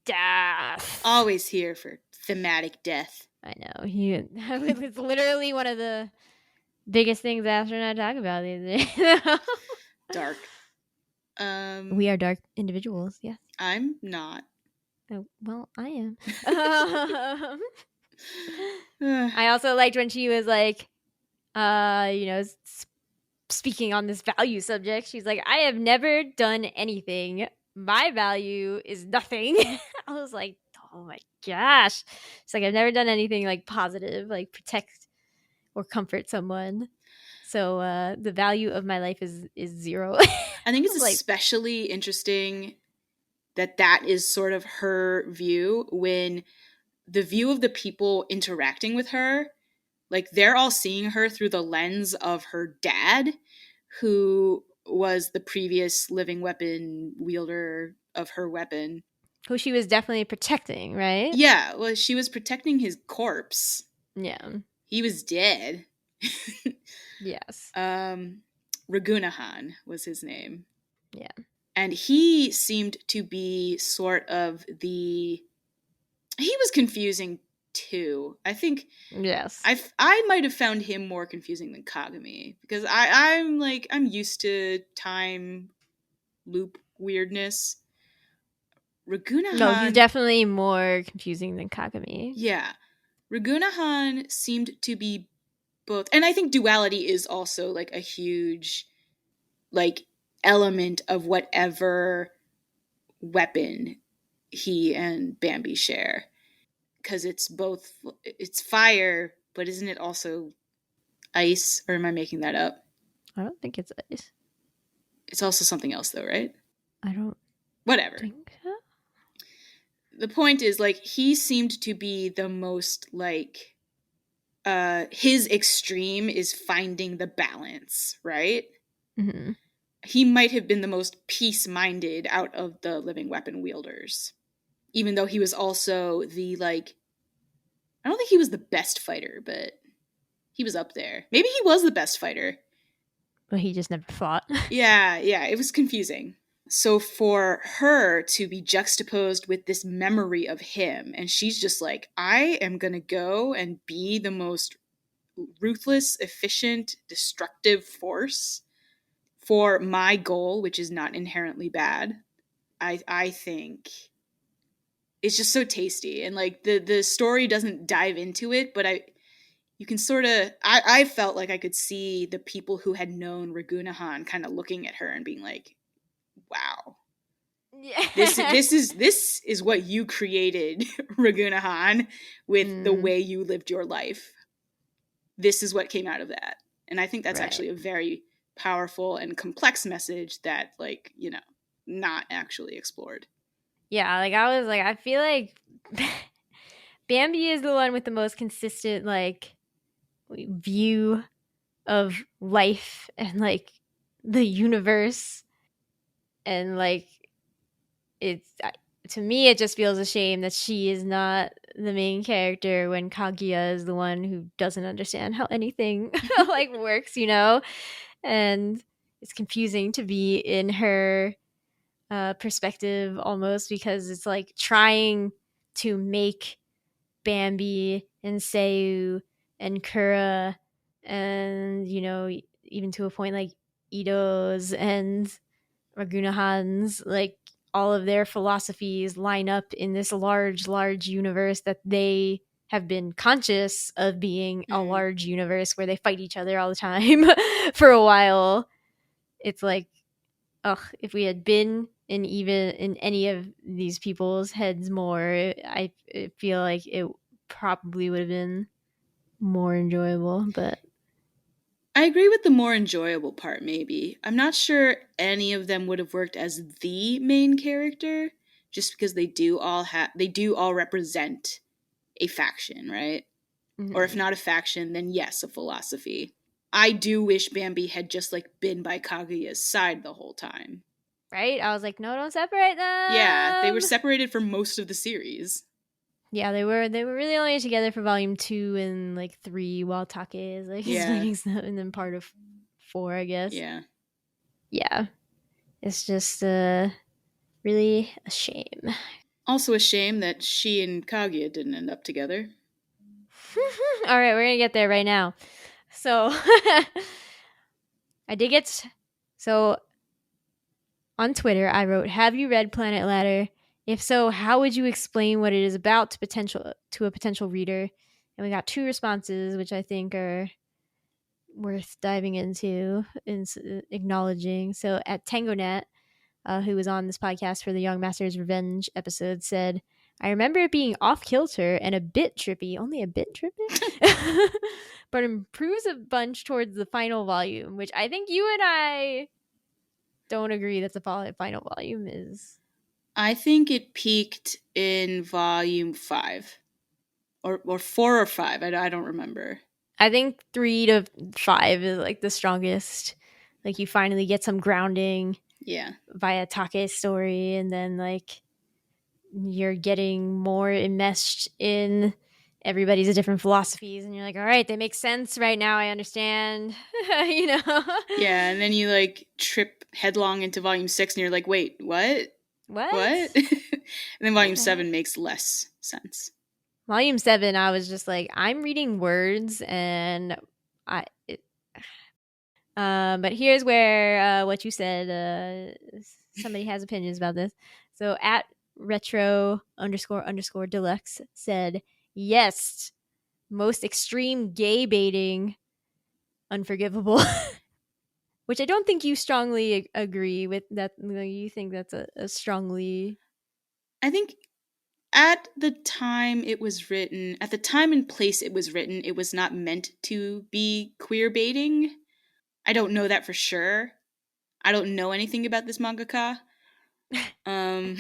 C: death.
D: Always here for thematic death.
C: I know. It's literally one of the biggest things Asher and I talk about these days.
D: Dark.
C: We are dark individuals, yes.
D: I'm not.
C: Oh, well, I am. I also liked when she was like, speaking on this value subject. She's like, I have never done anything. My value is nothing. I was like, oh my gosh. It's like, I've never done anything like positive, like protect or comfort someone. So the value of my life is 0.
D: I think it's especially interesting that is sort of her view, when the view of the people interacting with her, like, they're all seeing her through the lens of her dad, who was the previous living weapon wielder of her weapon.
C: Who she was definitely protecting, right?
D: Yeah, well, she was protecting his corpse.
C: Yeah.
D: He was dead.
C: Yes.
D: Ragunahan was his name.
C: Yeah.
D: And he seemed to be sort of he was confusing too. I think
C: Yes.
D: I might have found him more confusing than Kagami, because I'm used to time loop weirdness.
C: No, he's
D: Ragunahan,
C: definitely more confusing than Kagami.
D: yeah. Ragunahan seemed to be both, and I think duality is also like a huge like element of whatever weapon he and Bambi share, because it's fire, but isn't it also ice, or am I making that up?
C: I don't think it's ice.
D: It's also something else though, right?
C: I don't
D: Whatever.
C: think so.
D: The point is, like, he seemed to be the most like his extreme is finding the balance, right?
C: Mm-hmm.
D: He might have been the most peace-minded out of the living weapon wielders, even though he was also the like, I don't think he was the best fighter, but he was up there. Maybe he was the best fighter.
C: But he just never fought.
D: Yeah, it was confusing. So for her to be juxtaposed with this memory of him, and she's just like, I am gonna go and be the most ruthless, efficient, destructive force for my goal, which is not inherently bad. I think it's just so tasty, and like the story doesn't dive into it, but you can sort of I felt like I could see the people who had known Ragunahan kind of looking at her and being like, wow,
C: Yeah.
D: this is what you created, Ragunahan, with the way you lived your life. This is what came out of that. And I think that's actually a very powerful and complex message that, like, not actually explored.
C: Yeah, like I was like, I feel like Bambi is the one with the most consistent like view of life and like the universe, and like it's to me it just feels a shame that she is not the main character when Kaguya is the one who doesn't understand how anything like works, and it's confusing to be in her perspective almost, because it's like trying to make Bambi and Seu and Kura and even to a point like Ito's and Ragunahan's, like all of their philosophies line up in this large universe that they have been conscious of being a large universe where they fight each other all the time for a while. It's like, if we had been in any of these people's heads more, I feel like it probably would have been more enjoyable. But
D: I agree with the more enjoyable part, maybe. I'm not sure any of them would have worked as the main character, just because they do all represent a faction, right? Or if not a faction, then yes, a philosophy. I do wish Bambi had just like been by Kaguya's side the whole time.
C: right? I was like, no, don't separate them.
D: Yeah, they were separated for most of the series.
C: Yeah, they were really only together for volume 2 and like 3, while Take is like explaining stuff, and then part of 4, I guess. Yeah, it's just really a shame.
D: Also a shame that she and Kaguya didn't end up together.
C: All right, we're gonna get there right now. So I did get on Twitter, I wrote, "Have you read Planet Ladder? If so, how would you explain what it is about to a potential reader?" And we got 2 responses, which I think are worth diving into and acknowledging. So at TangoNet, who was on this podcast for the Young Master's Revenge episode, said, "I remember it being off kilter and a bit trippy, only a bit trippy, but improves a bunch towards the final volume," which I think you and I don't agree that the final volume is.
D: I think it peaked in volume 5. Or 4 or 5. I don't remember.
C: I think 3 to 5 is like the strongest. Like you finally get some grounding.
D: Yeah.
C: Via Take's story, and then like you're getting more enmeshed in everybody's different philosophies, and you're like, all right, they make sense right now, I understand.
D: Yeah, and then you like trip headlong into volume 6 and you're like, wait, what? And then volume 7 makes less sense.
C: Volume 7, I was just like, I'm reading words, and I. But here's where what you said. Somebody has opinions about this. So at retro __ deluxe said, yes, most extreme gay baiting, unforgivable. Which I don't think you strongly agree with that. You think that's a strongly.
D: I think at the time it was written, at the time and place it was written, it was not meant to be queer baiting. I don't know that for sure. I don't know anything about this mangaka. I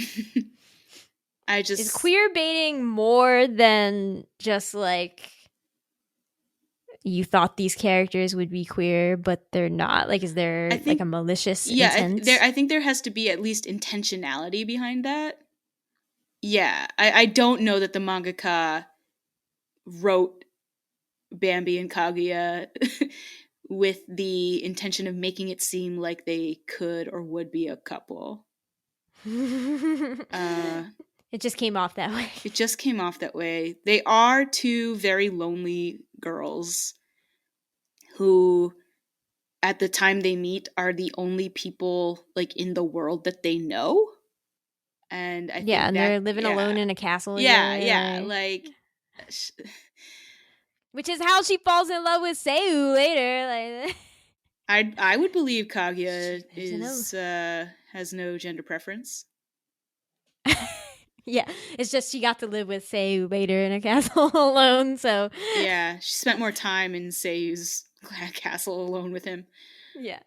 D: just
C: Is queer baiting more than just like you thought these characters would be queer, but they're not? Like, is there like a malicious intent?
D: I think there has to be at least intentionality behind that. Yeah, I don't know that the mangaka wrote Bambi and Kaguya with the intention of making it seem like they could or would be a couple.
C: It just came off that way.
D: It just came off that way. They are two very lonely girls who, at the time they meet, are the only people like in the world that they know. And I think
C: and they're living alone in a castle.
D: Yeah, like
C: which is how she falls in love with Seiyu later. Like,
D: I would believe Kaguya has no gender preference.
C: Yeah, it's just she got to live with Seiyu later in a castle alone. So
D: yeah, she spent more time in Seiyu's castle alone with him.
C: Yeah.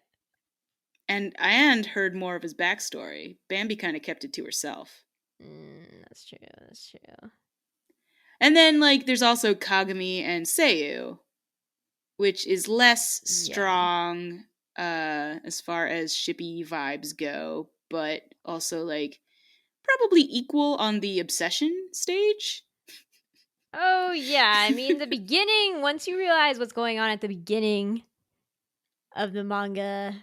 D: And heard more of his backstory. Bambi kind of kept it to herself.
C: That's true.
D: And then, like, there's also Kagami and Seiyu, which is less strong as far as shippy vibes go, but also, like, probably equal on the obsession stage.
C: Oh, yeah. I mean, the beginning, once you realize what's going on at the beginning of the manga,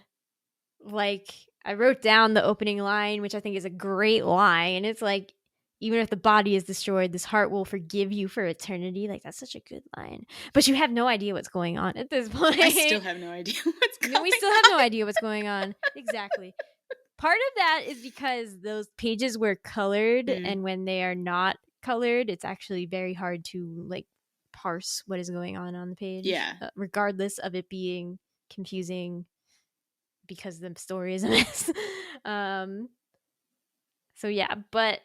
C: like, I wrote down the opening line, which I think is a great line. It's like, even if the body is destroyed, this heart will forgive you for eternity. Like, that's such a good line. But you have no idea what's going on at this point.
D: I still have no idea what's going on.
C: We still have no idea what's going on. Exactly. Part of that is because those pages were colored, and when they are not colored, it's actually very hard to, like, parse what is going on the page.
D: Yeah.
C: Regardless of it being confusing because the story is a mess. So yeah, but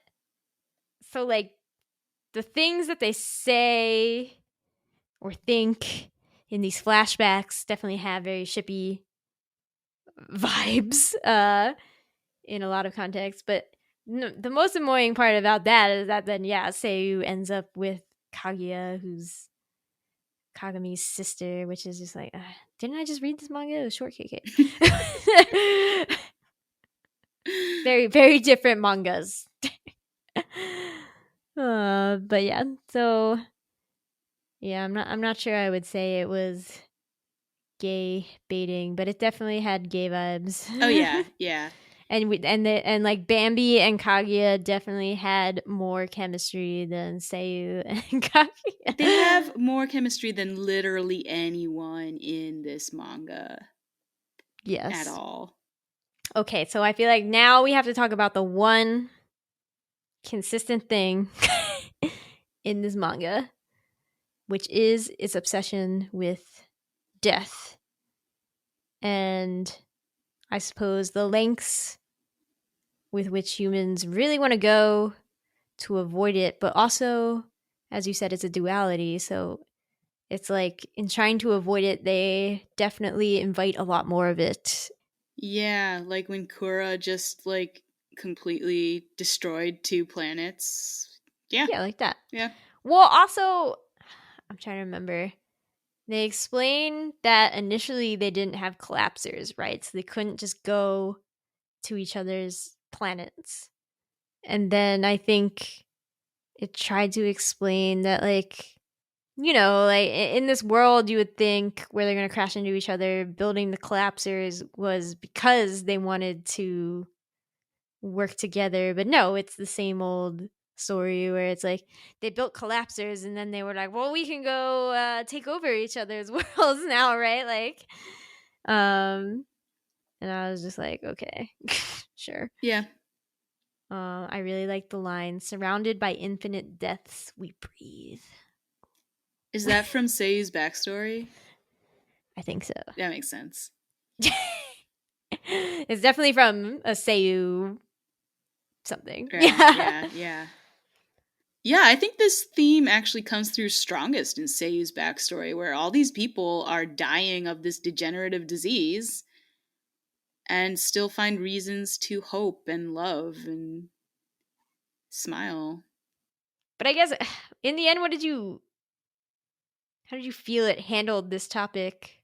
C: so like the things that they say or think in these flashbacks definitely have very shippy vibes in a lot of contexts. But the most annoying part about that is that then Seiyu ends up with Kaguya, who's Kagami's sister, which is just like, didn't I just read this manga? It was short KK. Very, very different mangas. But yeah, so yeah, I'm not sure I would say it was gay baiting, but it definitely had gay vibes.
D: Oh yeah, yeah.
C: And like Bambi and Kaguya definitely had more chemistry than Seiyu and Kaguya.
D: They have more chemistry than literally anyone in this manga.
C: Yes.
D: At all.
C: Okay, so I feel like now we have to talk about the one consistent thing in this manga, which is its obsession with death. And I suppose the lengths with which humans really want to go to avoid it, but also, as you said, it's a duality. So it's like in trying to avoid it, they definitely invite a lot more of it.
D: Yeah, like when Kura just like completely destroyed 2 planets. Yeah.
C: Yeah, like that.
D: Yeah.
C: Well, also, I'm trying to remember. They explain that initially they didn't have collapsers, right? So they couldn't just go to each other's planets. And then I think it tried to explain that, like, you know, like in this world, you would think where they're going to crash into each other, building the collapsers was because they wanted to work together. But no, it's the same old story where it's like they built collapsers and then they were like, well, we can go take over each other's worlds now, right? Like, and I was just like, okay, sure.
D: Yeah.
C: I really like the line, surrounded by infinite deaths, we breathe.
D: Is that from Seiyu's backstory?
C: I think so.
D: That makes sense.
C: It's definitely from a Seiyu something.
D: Right. Yeah. Yeah, I think this theme actually comes through strongest in Seiyu's backstory, where all these people are dying of this degenerative disease and still find reasons to hope and love and smile.
C: But I guess in the end, how did you feel it handled this topic?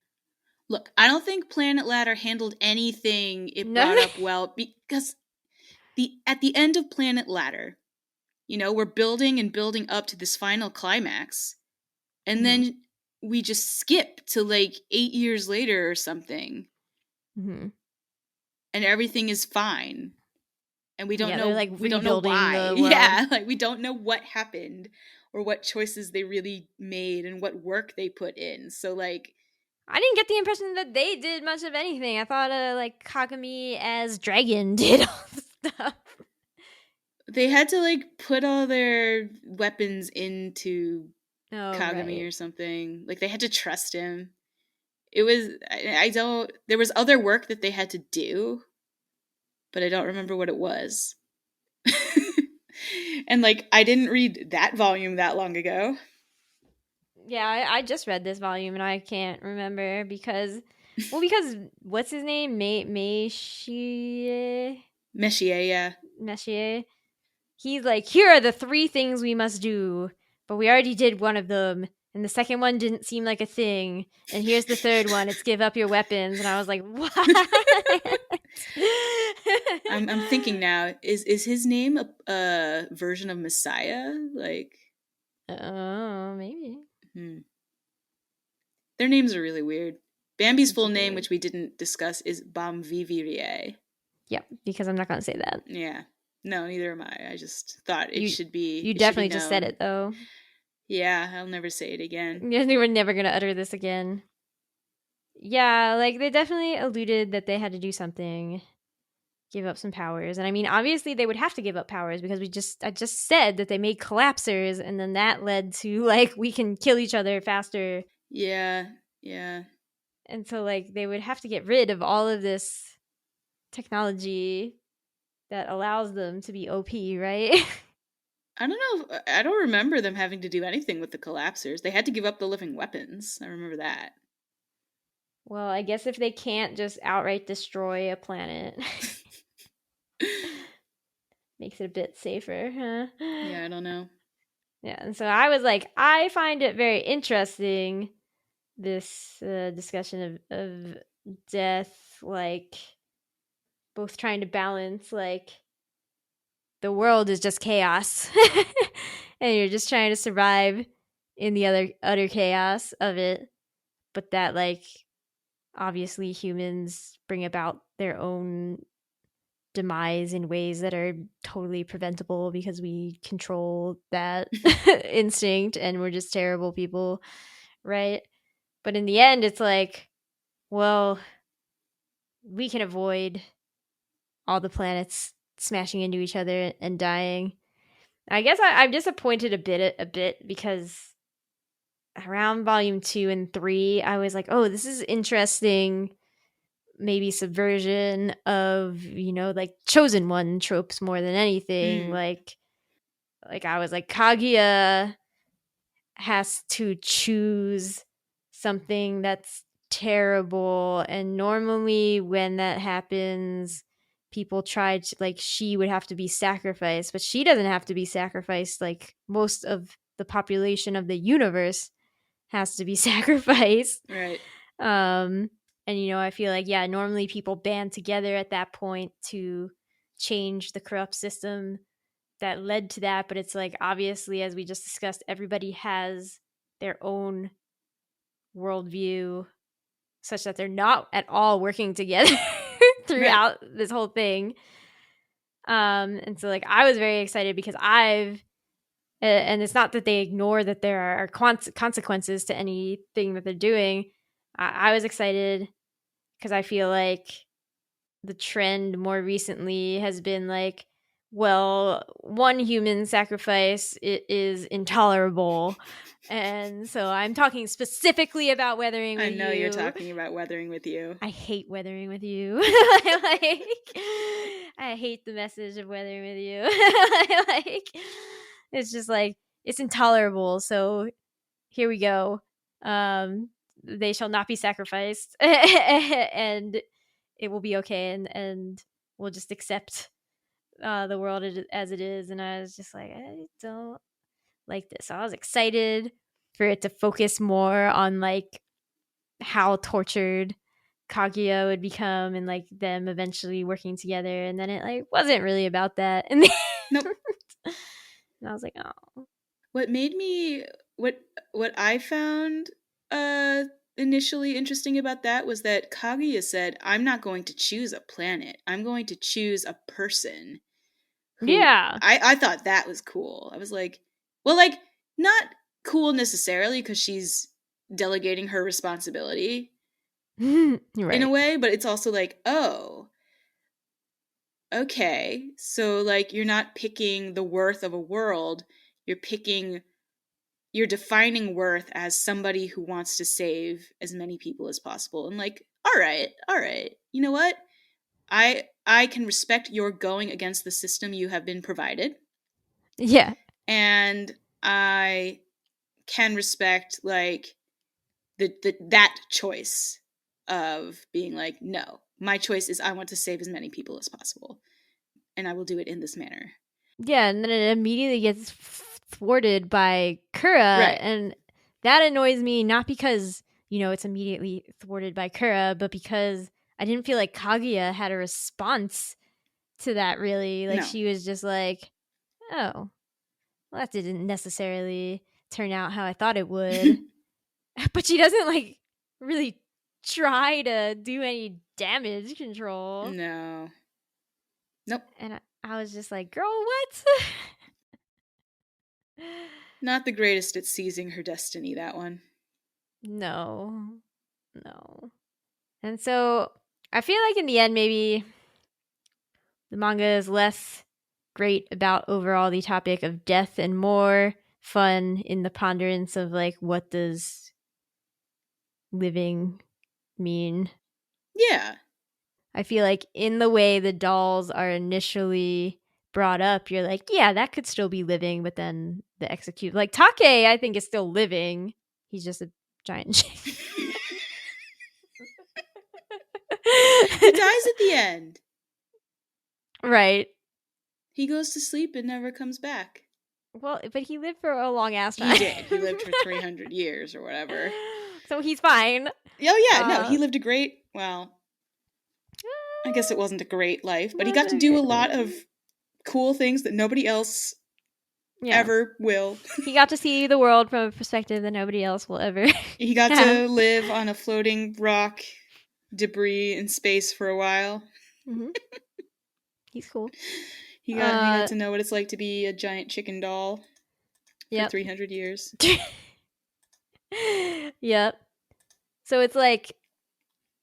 D: Look, I don't think Planet Ladder handled anything it
C: No.
D: brought up well, because at the end of Planet Ladder, we're building and building up to this final climax, and then we just skip to like 8 years later or something, and everything is fine, and we don't know,
C: like,
D: we don't know why.
C: The world.
D: Yeah, like we don't know what happened or what choices they really made and what work they put in. So like,
C: I didn't get the impression that they did much of anything. I thought like Kagami as dragon did all the stuff.
D: They had to like put all their weapons into Kagami or something. Like they had to trust him. It was, there was other work that they had to do, but I don't remember what it was. And like, I didn't read that volume that long ago.
C: Yeah, I just read this volume and I can't remember because what's his name? Messier,
D: yeah.
C: Messier. He's like, here are the 3 things we must do, but we already did one of them, and the second one didn't seem like a thing, and here's the third one, it's give up your weapons. And I was like, what?
D: I'm thinking now, is his name a version of Messiah? Like,
C: oh, maybe.
D: Their names are really weird. Bambi's full name, which we didn't discuss, is Bambi.
C: Yep, because I'm not going to say that.
D: Yeah. No, neither am I. I just thought it should be.
C: You definitely just said it, though.
D: Yeah, I'll never say it again.
C: You were never going to utter this again. Yeah, like they definitely alluded that they had to do something, give up some powers. And I mean, obviously they would have to give up powers because I just said that they made collapsers, and then that led to like we can kill each other faster.
D: Yeah.
C: And so like they would have to get rid of all of this technology that allows them to be OP, right?
D: I don't know. I don't remember them having to do anything with the collapsers. They had to give up the living weapons. I remember that.
C: Well, I guess if they can't just outright destroy a planet, makes it a bit safer, huh?
D: Yeah, I don't know.
C: Yeah, and so I was like, I find it very interesting, this discussion of death, like both trying to balance like the world is just chaos and you're just trying to survive in the utter chaos of it, but that like obviously humans bring about their own demise in ways that are totally preventable because we control that instinct and we're just terrible people, right? But in the end, it's like, well, we can avoid all the planets smashing into each other and dying. I guess I'm disappointed a bit because around volume 2 and 3, I was like, oh, this is interesting. Maybe subversion of, like chosen one tropes more than anything. Like I was like, Kaguya has to choose something that's terrible, and normally when that happens, people try to, like, she would have to be sacrificed, but she doesn't have to be sacrificed. Like, most of the population of the universe has to be sacrificed,
D: right?
C: And I feel like, yeah, normally people band together at that point to change the corrupt system that led to that, but it's like, obviously, as we just discussed, everybody has their own worldview such that they're not at all working together throughout this whole thing. And so like I was very excited because and it's not that they ignore that there are consequences to anything that they're doing. I was excited because I feel like the trend more recently has been like, well, one human sacrifice is intolerable. And so I'm talking specifically about Weathering with You.
D: I know you're talking about Weathering with You.
C: I hate Weathering with You. I hate the message of Weathering with You. It's just like, it's intolerable. So here we go. They shall not be sacrificed. And it will be okay. And we'll just accept the world as it is. And I was just like, I don't like this. So I was excited for it to focus more on like how tortured Kaguya would become and like them eventually working together, and then it like wasn't really about that. And
D: Nope.
C: And I was like, oh.
D: What made me what I found initially interesting about that was that Kaguya said, "I'm not going to choose a planet. I'm going to choose a person."
C: Yeah.
D: I thought that was cool. I was like, well, like not cool necessarily because she's delegating her responsibility
C: Right.
D: in a way, but it's also like, oh, okay, so like you're not picking the worth of a world, you're defining worth as somebody who wants to save as many people as possible. And like, all right, you know what, I can respect your going against the system you have been provided.
C: Yeah.
D: And I can respect like that choice of being like, no, my choice is I want to save as many people as possible, and I will do it in this manner.
C: Yeah, and then it immediately gets thwarted by Kura,
D: Right.
C: and that annoys me, not because, you know, it's immediately thwarted by Kura, but because I didn't feel like Kaguya had a response to that, really. Like,
D: No.
C: she was just like, oh, well, that didn't necessarily turn out how I thought it would. But she doesn't, like, really try to do any damage control.
D: No. Nope.
C: And I was just like, girl, what?
D: Not the greatest at seizing her destiny, that one.
C: No. And so I feel like in the end, maybe the manga is less great about overall the topic of death and more fun in the ponderance of like, what does living mean?
D: Yeah.
C: I feel like in the way the dolls are initially brought up, you're like, yeah, that could still be living, but then the execute, like Take, I think is still living. He's just a giant chick.
D: He dies at the end.
C: Right.
D: He goes to sleep and never comes back.
C: Well, but he lived for a long ass time.
D: He did. He lived for 300 years or whatever.
C: So he's fine.
D: Oh yeah, no, he lived a great, well, I guess it wasn't a great life, but he got to do a lot of cool things that nobody else ever will.
C: He got to see the world from a perspective that nobody else will ever.
D: He got to live on a floating rock debris in space for a while.
C: Mm-hmm. He's cool.
D: He got to know what it's like to be a giant chicken doll for 300 years.
C: Yep. So it's like,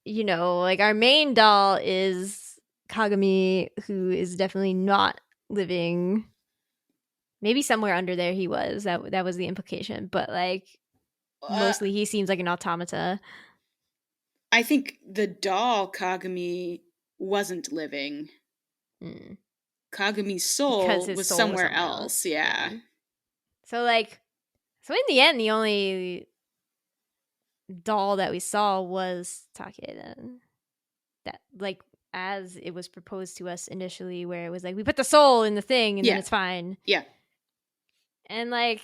C: you know, like our main doll is Kagami, who is definitely not living. Maybe somewhere under there he was. That was the implication. But like, mostly he seems like an automata.
D: I think the doll Kagami wasn't living.
C: Mm.
D: Kagami's soul was somewhere else. Yeah.
C: So in the end, the only doll that we saw was Take then. That, like, as it was proposed to us initially, where it was like, we put the soul in the thing and then it's fine.
D: Yeah.
C: And like,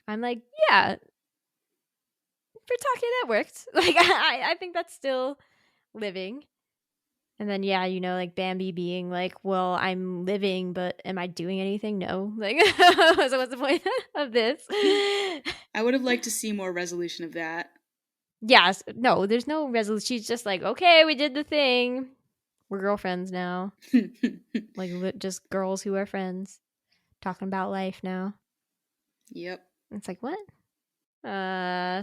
C: I'm like, yeah, for Take that worked. Like, I think that's still living. And then, yeah, you know, like Bambi being like, well, I'm living, but am I doing anything? No. Like, so what's the point of this?
D: I would have liked to see more resolution of that.
C: Yes. No, there's no resolution. She's just like, okay, we did the thing. We're girlfriends now. Like just girls who are friends talking about life now.
D: Yep.
C: It's like, what?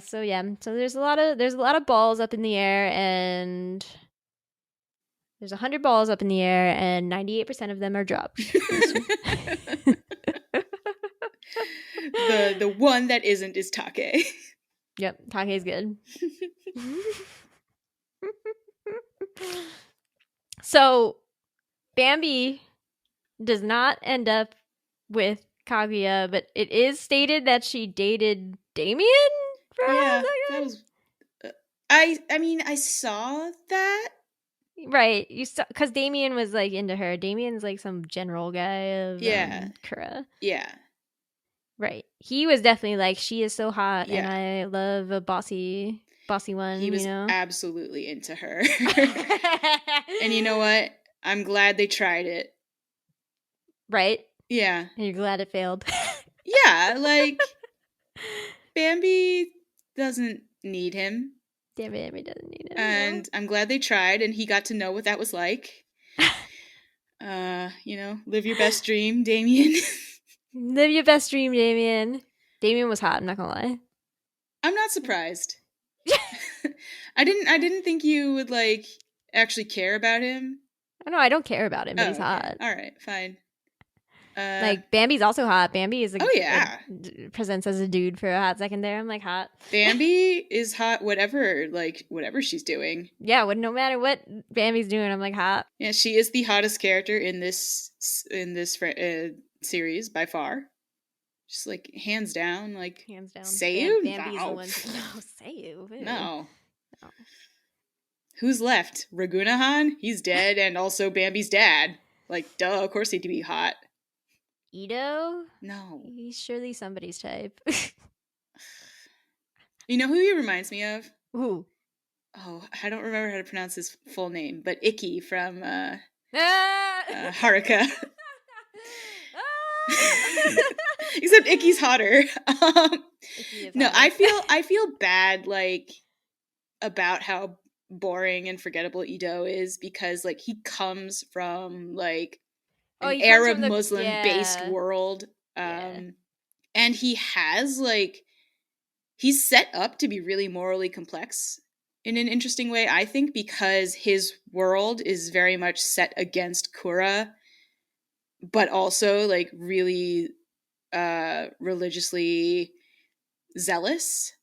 C: So yeah, so there's a lot of balls up in the air, and there's 100 balls up in the air, and 98% of them are dropped.
D: The one that isn't is Take.
C: Yep, Take's good. So Bambi does not end up with Kaguya, but it is stated that she dated Damien for a
D: Yeah,
C: second.
D: that was. I mean, I saw that.
C: Right, you saw, because Damien was like into her. Damien's like some general guy of Kura.
D: Yeah.
C: Right, he was definitely like, she is so hot,
D: Yeah.
C: and I love a bossy one.
D: He was
C: you know,
D: absolutely into her. And you know what? I'm glad they tried it.
C: Right?
D: Yeah.
C: And you're glad it failed.
D: Yeah, like Bambi doesn't need him.
C: Damn it, Bambi doesn't need him.
D: And
C: no.
D: I'm glad they tried and he got to know what that was like. Live your best dream, Damien.
C: Live your best dream, Damien. Damien was hot, I'm not gonna lie.
D: I'm not surprised. I didn't think you would like actually care about him.
C: Oh no, I don't care about him, but he's hot.
D: All right, fine.
C: Like Bambi's also hot. Bambi is presents as a dude for a hot second there. I'm like, hot.
D: Bambi is hot. Whatever she's doing.
C: Yeah, no matter what Bambi's doing, I'm like, hot.
D: Yeah, she is the hottest character in this series by far. Just like hands down. Seiyu?
C: Bambi's the one. No, Seiyu. Ew.
D: No. Who's left? Ragunahan? He's dead, and also Bambi's dad. Like, duh, of course he'd be hot.
C: Ito?
D: No.
C: He's surely somebody's type.
D: You know who he reminds me of?
C: Who?
D: Oh, I don't remember how to pronounce his full name, but Ikki from Haruka. Except Ikki's hotter. No, I feel bad like about how boring and forgettable Ito is, because like he comes from like an Arab Muslim based world, and he has like he's set up to be really morally complex in an interesting way, I think, because his world is very much set against Kura, but also like really religiously zealous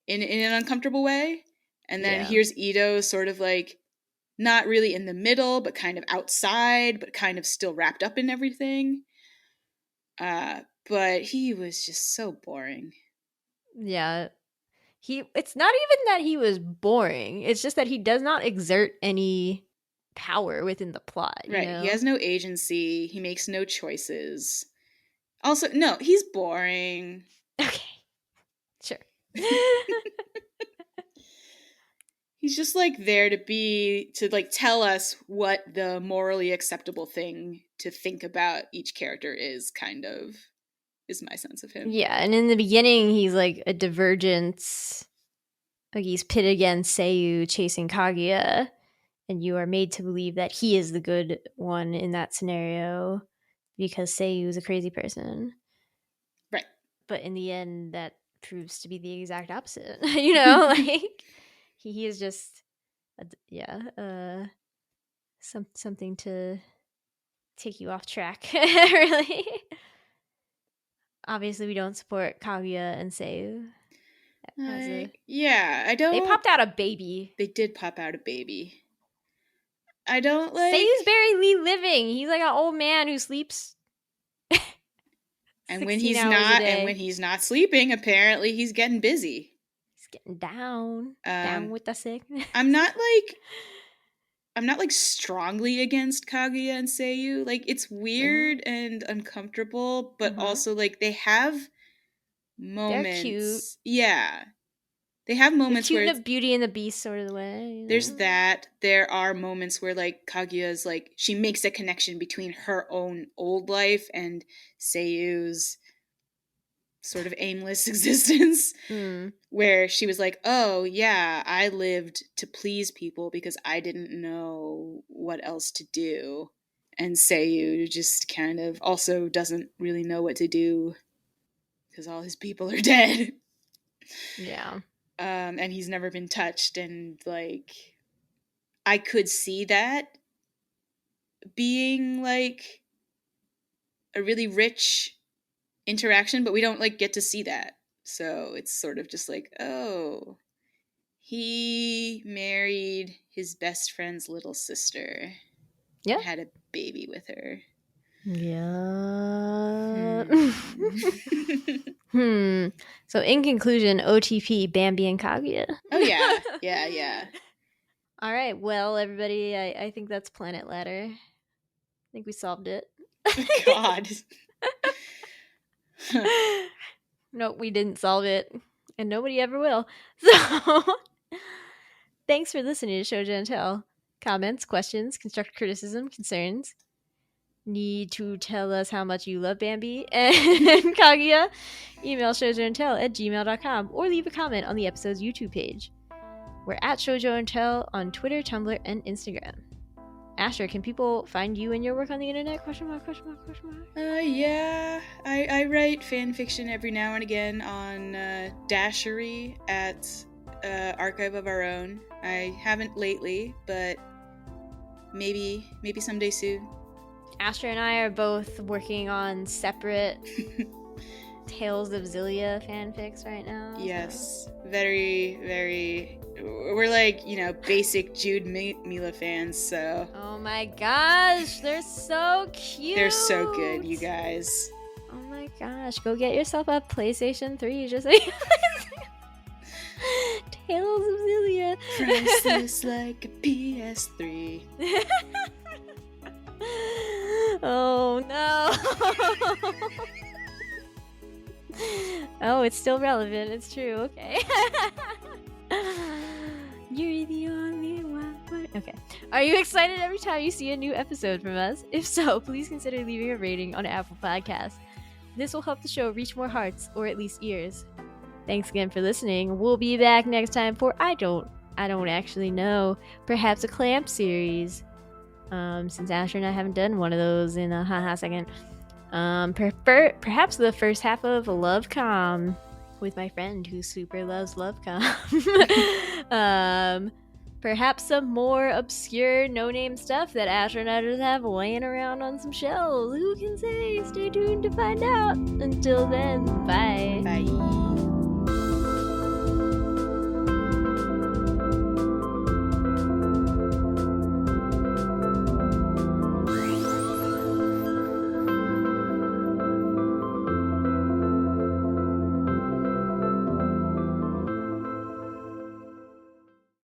D: in an uncomfortable way. And then here's Ito sort of like not really in the middle, but kind of outside, but kind of still wrapped up in everything. But he was just so boring.
C: Yeah. It's not even that he was boring. It's just that he does not exert any power within the plot.
D: Right.
C: You know?
D: He has no agency. He makes no choices. Also, no, he's boring.
C: Okay. Sure.
D: He's just like there to like tell us what the morally acceptable thing to think about each character is, kind of, is my sense of him.
C: Yeah, and in the beginning he's like a divergence. Like he's pitted against Seiyu chasing Kaguya, and you are made to believe that he is the good one in that scenario because Seiyu is a crazy person.
D: Right.
C: But in the end that proves to be the exact opposite. You know, like he is just something to take you off track. Really. Obviously we don't support Kaguya and Seiyu.
D: I don't.
C: They popped out a baby.
D: They did pop out a baby. I don't like.
C: Seiyu's barely living. He's like an old man who sleeps.
D: And when he's not sleeping, apparently he's getting busy.
C: He's getting down with the sickness.
D: I'm not like strongly against Kaguya and Seiyu. Like, it's weird and uncomfortable, but also like they have moments.
C: They're cute.
D: Yeah. They have moments
C: cute
D: where
C: in a Beauty and the Beast sort of way. You know?
D: There's that. There are moments where like Kaguya's like she makes a connection between her own old life and Seiyu's sort of aimless existence
C: Mm.
D: where she was like, oh, yeah, I lived to please people because I didn't know what else to do. And Seiyu just kind of also doesn't really know what to do because all his people are dead.
C: Yeah.
D: And he's never been touched. And, like, I could see that being, like, a really rich interaction, but we don't, like, get to see that. So it's sort of just like, oh, he married his best friend's little sister.
C: Yeah.
D: And had a baby with her.
C: Yeah.
D: Hmm.
C: So in conclusion, OTP, Bambi and Kaguya.
D: Oh, yeah. Yeah, yeah.
C: All right. Well, everybody, I think that's Planet Ladder. I think we solved it.
D: God.
C: No, we didn't solve it. And nobody ever will. So thanks for listening to Shojo and Tell. Comments, questions, constructive criticism, concerns. Need to tell us how much you love Bambi and Kaguya? Email shoujoandtell@gmail.com or leave a comment on the episode's YouTube page. We're at Shojo and Tell on Twitter, Tumblr, and Instagram. Asher, can people find you and your work on the internet? Question mark.
D: Yeah. I write fan fiction every now and again on Dashery at Archive of Our Own. I haven't lately, but maybe someday soon.
C: Asher and I are both working on separate Tales of Zillia fanfics right now.
D: Yes. So. Very, very... We're like, basic Jude Mila fans, so...
C: Oh my gosh, they're so cute!
D: They're so good, you guys.
C: Oh my gosh, go get yourself a PlayStation 3, just like... Tales of Zillia.
D: Priceless like a PS3.
C: Oh no! Oh, it's still relevant. It's true. Okay. You're the only one. Okay. Are you excited every time you see a new episode from us? If so, please consider leaving a rating on Apple Podcasts. This will help the show reach more hearts, or at least ears. Thanks again for listening. We'll be back next time for I don't actually know. Perhaps a clamp series. Since Asher and I haven't done one of those in a second. Perhaps the first half of Lovecom with my friend who super loves Lovecom. Perhaps some more obscure no-name stuff that Asher and I just have laying around on some shelves. Who can say? Stay tuned to find out. Until then, bye.
D: Bye.